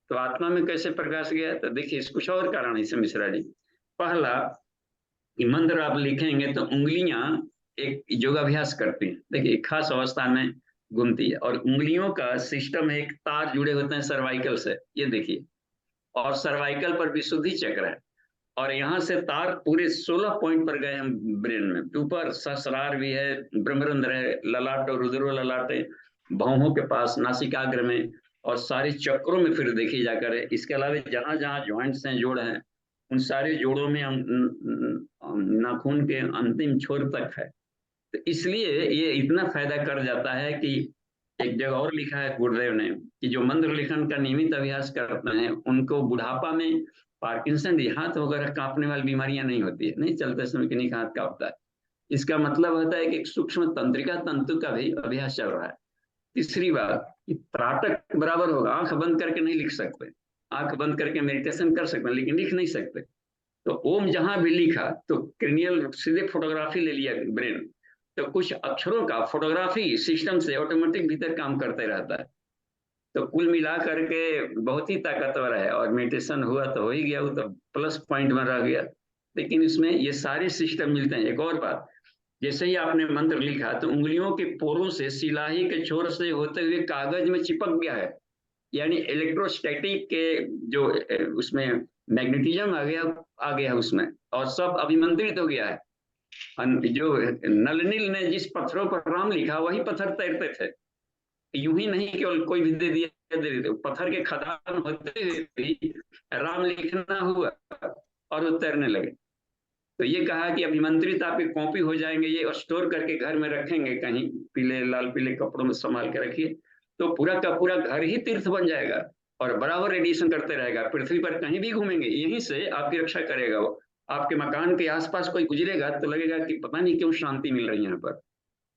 तो आत्मा में कैसे प्रकाश गया। तो देखिए, इस कुछ और कारण है इसे मिश्रा जी। पहला, कि मंत्र आप लिखेंगे तो उंगलियां एक योगाभ्यास करती हैं। देखिए, एक खास अवस्था में घूमती है, और उंगलियों का सिस्टम है, एक तार जुड़े होते हैं सर्वाइकल से, ये देखिए। और सर्वाइकल पर विशुद्धि चक्र है, और यहाँ से तार पूरे 16 पॉइंट पर गए हैं ब्रेन में। ऊपर सहस्रार भी है, ब्रह्मरंध्र है, ललाट और रुद्र ललाट है, भौहों के पास, नासिकाग्र में, और सारे चक्रों में फिर देखी जाकर है। इसके अलावा जहां जहां ज्वाइंट्स हैं, जोड़ हैं, उन सारे जोड़ों में नाखून के अंतिम छोर तक है। तो इसलिए ये इतना फायदा कर जाता है कि एक जगह और लिखा है गुरुदेव ने कि जो मंत्र लेखन का नियमित अभ्यास करते हैं उनको बुढ़ापा में पार्किंसन, हाथ वगैरह कांपने वाली बीमारियां नहीं होती है, नहीं चलते समय कि नहीं हाथ कांपता है। इसका मतलब होता है कि एक सूक्ष्म तंत्रिका तंतु का भी अभ्यास चल रहा है। तीसरी बात कि त्राटक बराबर होगा, आंख बंद करके नहीं लिख सकते। आंख बंद करके मेडिटेशन कर सकते हैं लेकिन लिख नहीं सकते। तो ओम जहां भी लिखा तो क्रेनियल सीधे फोटोग्राफी ले लिया ब्रेन, तो कुछ अक्षरों का फोटोग्राफी सिस्टम से ऑटोमेटिक भीतर काम करते रहता है। तो कुल मिला करके बहुत ही ताकतवर है, और मेडिटेशन हुआ तो हो ही गया, वो तो प्लस पॉइंट में रह गया। लेकिन इसमें ये सारे सिस्टम मिलते हैं। एक और बात, जैसे ही आपने मंत्र लिखा तो उंगलियों के पोरों से सिलाही के छोर से होते हुए कागज में चिपक गया है, यानी इलेक्ट्रोस्टैटिक के जो उसमें मैग्नेटिज्म आ गया उसमें, और सब अभिमंत्रित हो गया है। जो नलनील ने जिस पत्थरों पर राम लिखा वही पत्थर तैरते थे, यूं ही नहीं कि कोई भी दे दिया दे देते, पत्थर के खदान होते हुए भी राम लिखना हुआ और वो तैरने लगे। तो ये कहा कि अभिमंत्रित आपके कॉपी हो जाएंगे, ये स्टोर करके घर में रखेंगे कहीं, पीले लाल पीले कपड़ों में संभाल के रखिए, तो पूरा का पूरा घर ही तीर्थ बन जाएगा और बराबर रेडिएशन करते रहेगा। पृथ्वी पर कहीं भी घूमेंगे यहीं से आपकी रक्षा करेगा वो। आपके मकान के आसपास कोई गुजरेगा तो लगेगा कि पता नहीं क्यों शांति मिल रही है यहाँ पर।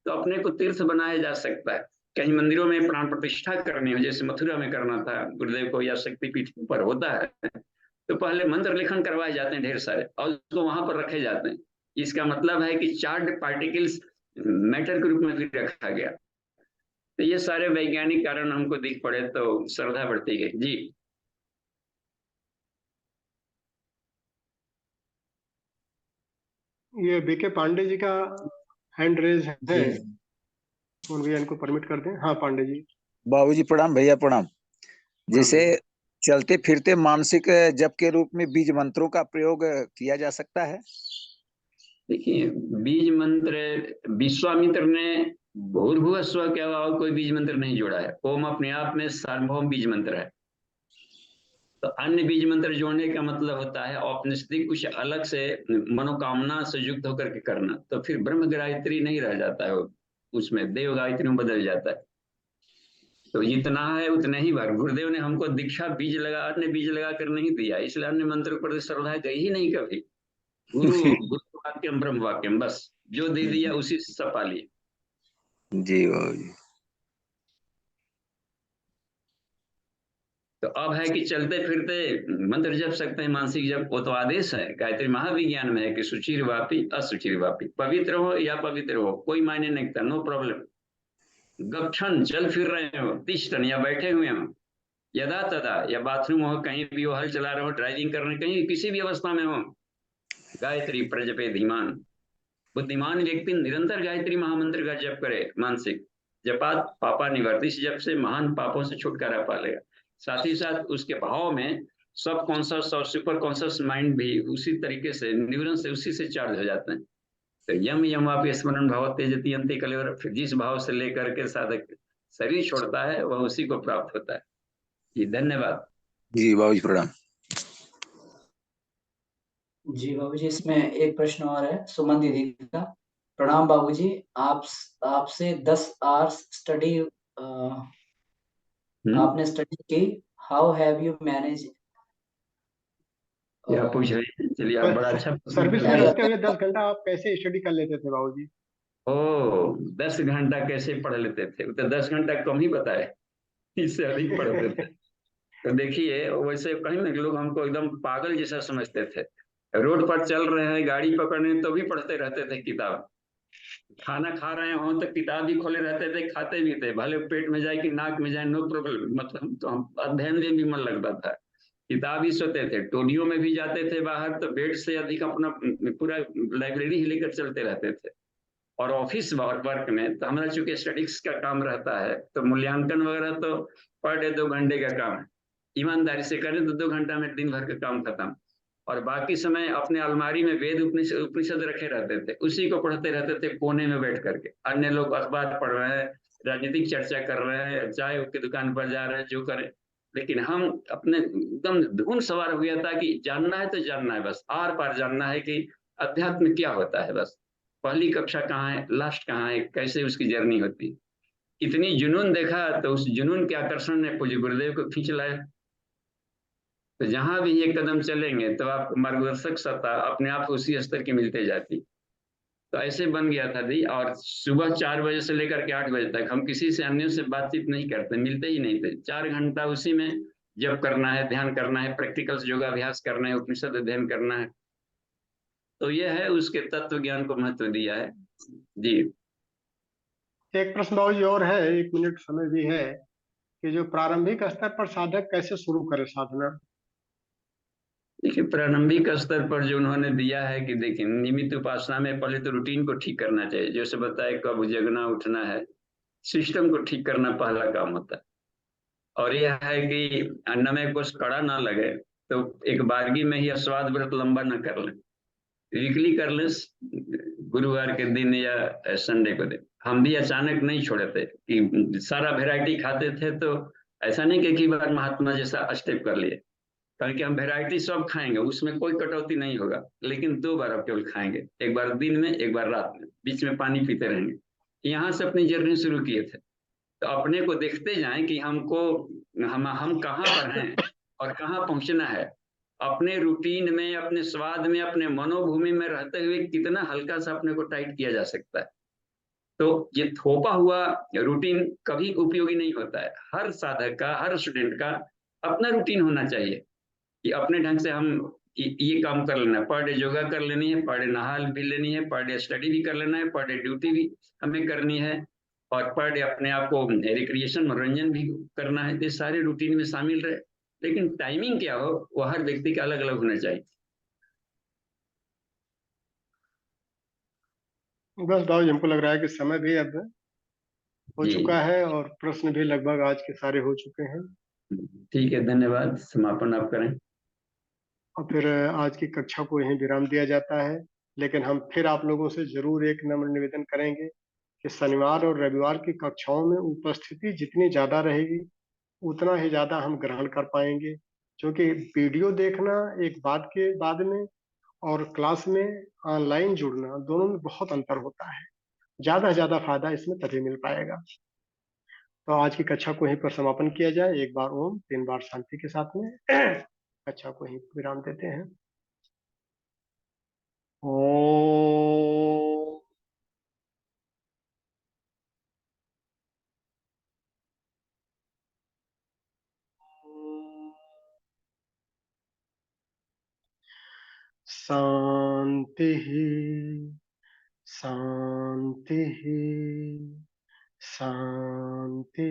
तो अपने को तीर्थ बनाया जा सकता है। कहीं मंदिरों में प्राण प्रतिष्ठा करनी हो, जैसे मथुरा में करना था गुरुदेव को, या शक्तिपीठ पर होता है, तो पहले मंत्र लेखन करवाए जाते हैं ढेर सारे, और उसको वहां पर रखे जाते हैं। इसका मतलब है कि चार्ज पार्टिकल्स मैटर के रूप में भी रखा गया। तो ये सारे वैज्ञानिक कारण हमको दिख पड़े तो श्रद्धा बढ़ती गई जी। ये बीके पांडे जी का हैंड रेज है, जी उन इनको परमिट कर दें। हाँ पांडे जी। बाबूजी प्रणाम, भैया प्रणाम। प्रणाम जैसे जी। चलते फिरते मानसिक जप के रूप में बीज मंत्रों का प्रयोग किया जा सकता है। देखिए, बीज मंत्र विश्वामित्र ने भूर्भुवः स्वः के अलावा कोई बीज मंत्र नहीं जोड़ा है। ओम अपने आप में सार्वभौम बीज मंत्र है। तो अन्य बीज मंत्र जोड़ने का मतलब होता है औपनिषदिक कुछ अलग से मनोकामना से युक्त होकर के करना, तो फिर ब्रह्म गायत्री नहीं रह जाता है, उसमें देव गायत्री में बदल जाता है। तो जितना है उतने ही बार गुरुदेव ने हमको दीक्षा बीज लगा, अन्य बीज लगा कर नहीं दिया, इसलिए अन्य मंत्र पर श्रद्धा गई ही नहीं कभी। गुरु गुरु वाक्यम ब्रह्म वाक्यम, बस जो दे दिया उसी से सपा लिए। जी बाबूजी। तो अब है कि चलते फिरते मंत्र जप सकते हैं, मानसिक जप, वो तो आदेश है। गायत्री महाविज्ञान में है कि सुचिर वापी असुचिर वापी, पवित्र हो या पवित्र हो कोई मायने नहीं करता, नो प्रॉब्लम। गपठन चल फिर रहे हो, तिष्ठन या बैठे हुए हो, यदा तदा या बाथरूम हो, कहीं भी हो, हल चला रहे हो, ड्राइविंग कर रहे हो, कहीं किसी भी अवस्था में हो, गायत्री प्रजपे धीमान। बुद्धिमान व्यक्ति निरंतर गायत्री महामंत्र का जप करे, मानसिक जपात पापा निवर्त, इस जप से महान पापों से छुटकारा पा लेगा। साथ ही साथ उसके भाव में सब कॉन्शियस और सुपर कॉन्शियस माइंड भी उसी तरीके से न्यूरन से उसी से चार्ज हो जाते हैं। तो यम यम आप स्मरण भाव तेजती अंति कलेवर, जिस भाव से लेकर के साधक शरीर छोड़ता है वह उसी को प्राप्त होता है। जी धन्यवाद। जी बाबूजी प्रणाम। जी बाबूजी, इसमें एक प्रश्न और है सुमन दीदी का। प्रणाम बाबूजी, आपसे 10 आवर्स स्टडी आपने स्टडी की, हाउ हैव यू मैनेज? क्या पूछ रहे हैं? चलिए आप बड़ा अच्छा प्रश्न सर्विस कर में रहे हैं। रहते हुए 10 घंटा आप कैसे स्टडी कर लेते थे बाबूजी? ओ 10 घंटा कैसे पढ़ लेते थे? वो तो 10 घंटा कम ही बताए, इससे अधिक पढ़ते थे। तो देखिए, वैसे कहीं ना लोग हमको एकदम पागल जैसा समझते थे। रोड पर चल रहे हैं, गाड़ी पकड़ने तो भी पढ़ते रहते थे किताब, खाना खा रहे हो तो किताब भी खोले रहते थे, खाते भी थे, भले पेट में जाए कि नाक में जाए, नो प्रॉब्लम। मतलब तो हम अध्ययन में भी मन लगता था, किताब ही सोते थे। टोलियों में भी जाते थे बाहर तो बेड से अधिक अपना पूरा लाइब्रेरी ही लेकर चलते रहते थे। और ऑफिस वर्क में तो हमारा चूंकि स्टडीज का काम रहता है, तो मूल्यांकन वगैरह तो पर डे 2 घंटे का काम है। ईमानदारी से करें तो 2 घंटा में दिन भर का काम खत्म। और बाकी समय अपने अलमारी में वेद उपनिषद रखे रहते थे, उसी को पढ़ते रहते थे कोने में बैठ करके। अन्य लोग अखबार पढ़ रहे हैं, राजनीतिक चर्चा कर रहे हैं, चाय की दुकान पर जा रहे हैं, जो करें, लेकिन हम अपने एकदम धुन सवार हो गया था कि जानना है तो जानना है, बस आर पार जानना है कि अध्यात्म क्या होता है। बस पहली कक्षा कहाँ है, लास्ट कहाँ है, कैसे उसकी जर्नी होती है। इतनी जुनून देखा तो उस जुनून के आकर्षण ने पूज्य गुरुदेव को खींच लाया। तो जहां भी एक कदम चलेंगे तो आपको मार्गदर्शक सत्ता अपने आप उसी स्तर की मिलते जाती। तो ऐसे बन गया था दी। और सुबह 4 बजे से लेकर के 8 बजे तक हम किसी से अन्य से बातचीत नहीं करते, मिलते ही नहीं थे। 4 घंटा उसी में जप करना है, ध्यान करना है, प्रैक्टिकल्स योगाभ्यास करना है, उपनिषद अध्ययन करना है, तो यह है उसके तत्व ज्ञान को महत्व दिया है। जी। एक प्रश्न बाबू जी और है, 1 मिनट समय भी है, कि जो प्रारंभिक स्तर पर साधक कैसे शुरू करे साधना? देखिए, प्रारंभिक स्तर पर जो उन्होंने दिया है कि देखिए, नियमित उपासना में पहले तो रूटीन को ठीक करना चाहिए, जैसे बताए कब जगना उठना है, सिस्टम को ठीक करना पहला काम होता है। और यह है कि अन्न में कुछ कड़ा ना लगे, तो एक बारगी में ही अस्वाद व्रत लंबा न कर लें, वीकली कर लें, गुरुवार के दिन या संडे को दिन। हम भी अचानक नहीं छोड़े थे कि सारा वेराइटी खाते थे, तो ऐसा नहीं कि एक ही बार महात्मा जैसा स्टेप कर लिए, कारण कि हम वेराइटी सब खाएंगे, उसमें कोई कटौती नहीं होगा, लेकिन 2 बार अब केवल खाएंगे, एक बार दिन में, एक बार रात में, बीच में पानी पीते रहेंगे। यहाँ से अपनी जर्नी शुरू किए थे। तो अपने को देखते जाएं कि हमको हम कहाँ पर हैं और कहाँ पहुंचना है। अपने रूटीन में, अपने स्वाद में, अपने मनोभूमि में रहते हुए कितना हल्का सा अपने को टाइट किया जा सकता है। तो ये थोपा हुआ रूटीन कभी उपयोगी नहीं होता है। हर साधक का, हर स्टूडेंट का अपना रूटीन होना चाहिए कि अपने ढंग से हम ये काम कर लेना है, पर डे योगा कर लेनी है, पर डे नहा भी लेनी है, पर डे स्टडी भी कर लेना है, पर डे ड्यूटी भी हमें करनी है, और पर डे अपने आप को रिक्रिएशन, मनोरंजन भी करना है। ये सारे रूटीन में शामिल रहे, लेकिन टाइमिंग क्या हो वो हर व्यक्ति का अलग अलग होना चाहिए। बस बाबू जी, हमको लग रहा है कि समय भी अब हो जी, चुका है और प्रश्न भी लगभग आज के सारे हो चुके हैं। ठीक है, धन्यवाद। समापन आप करें। और फिर आज की कक्षा को यहीं विराम दिया जाता है। लेकिन हम फिर आप लोगों से जरूर एक नम्र निवेदन करेंगे कि शनिवार और रविवार की कक्षाओं में उपस्थिति जितनी ज़्यादा रहेगी, उतना ही ज़्यादा हम ग्रहण कर पाएंगे। क्योंकि वीडियो देखना एक बात के बाद में, और क्लास में ऑनलाइन जुड़ना, दोनों में बहुत अंतर होता है। ज़्यादा से ज़्यादा फायदा इसमें तभी मिल पाएगा। तो आज की कक्षा को यहीं पर समापन किया जाए। एक बार ओम, 3 बार शांति के साथ में कक्षा को यहीं विराम देते हैं। ओम। शांति, शांति, शांति।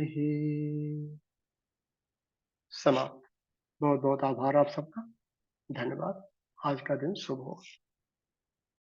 समाप्त। बहुत बहुत आभार आप सबका। धन्यवाद। आज का दिन शुभ हो।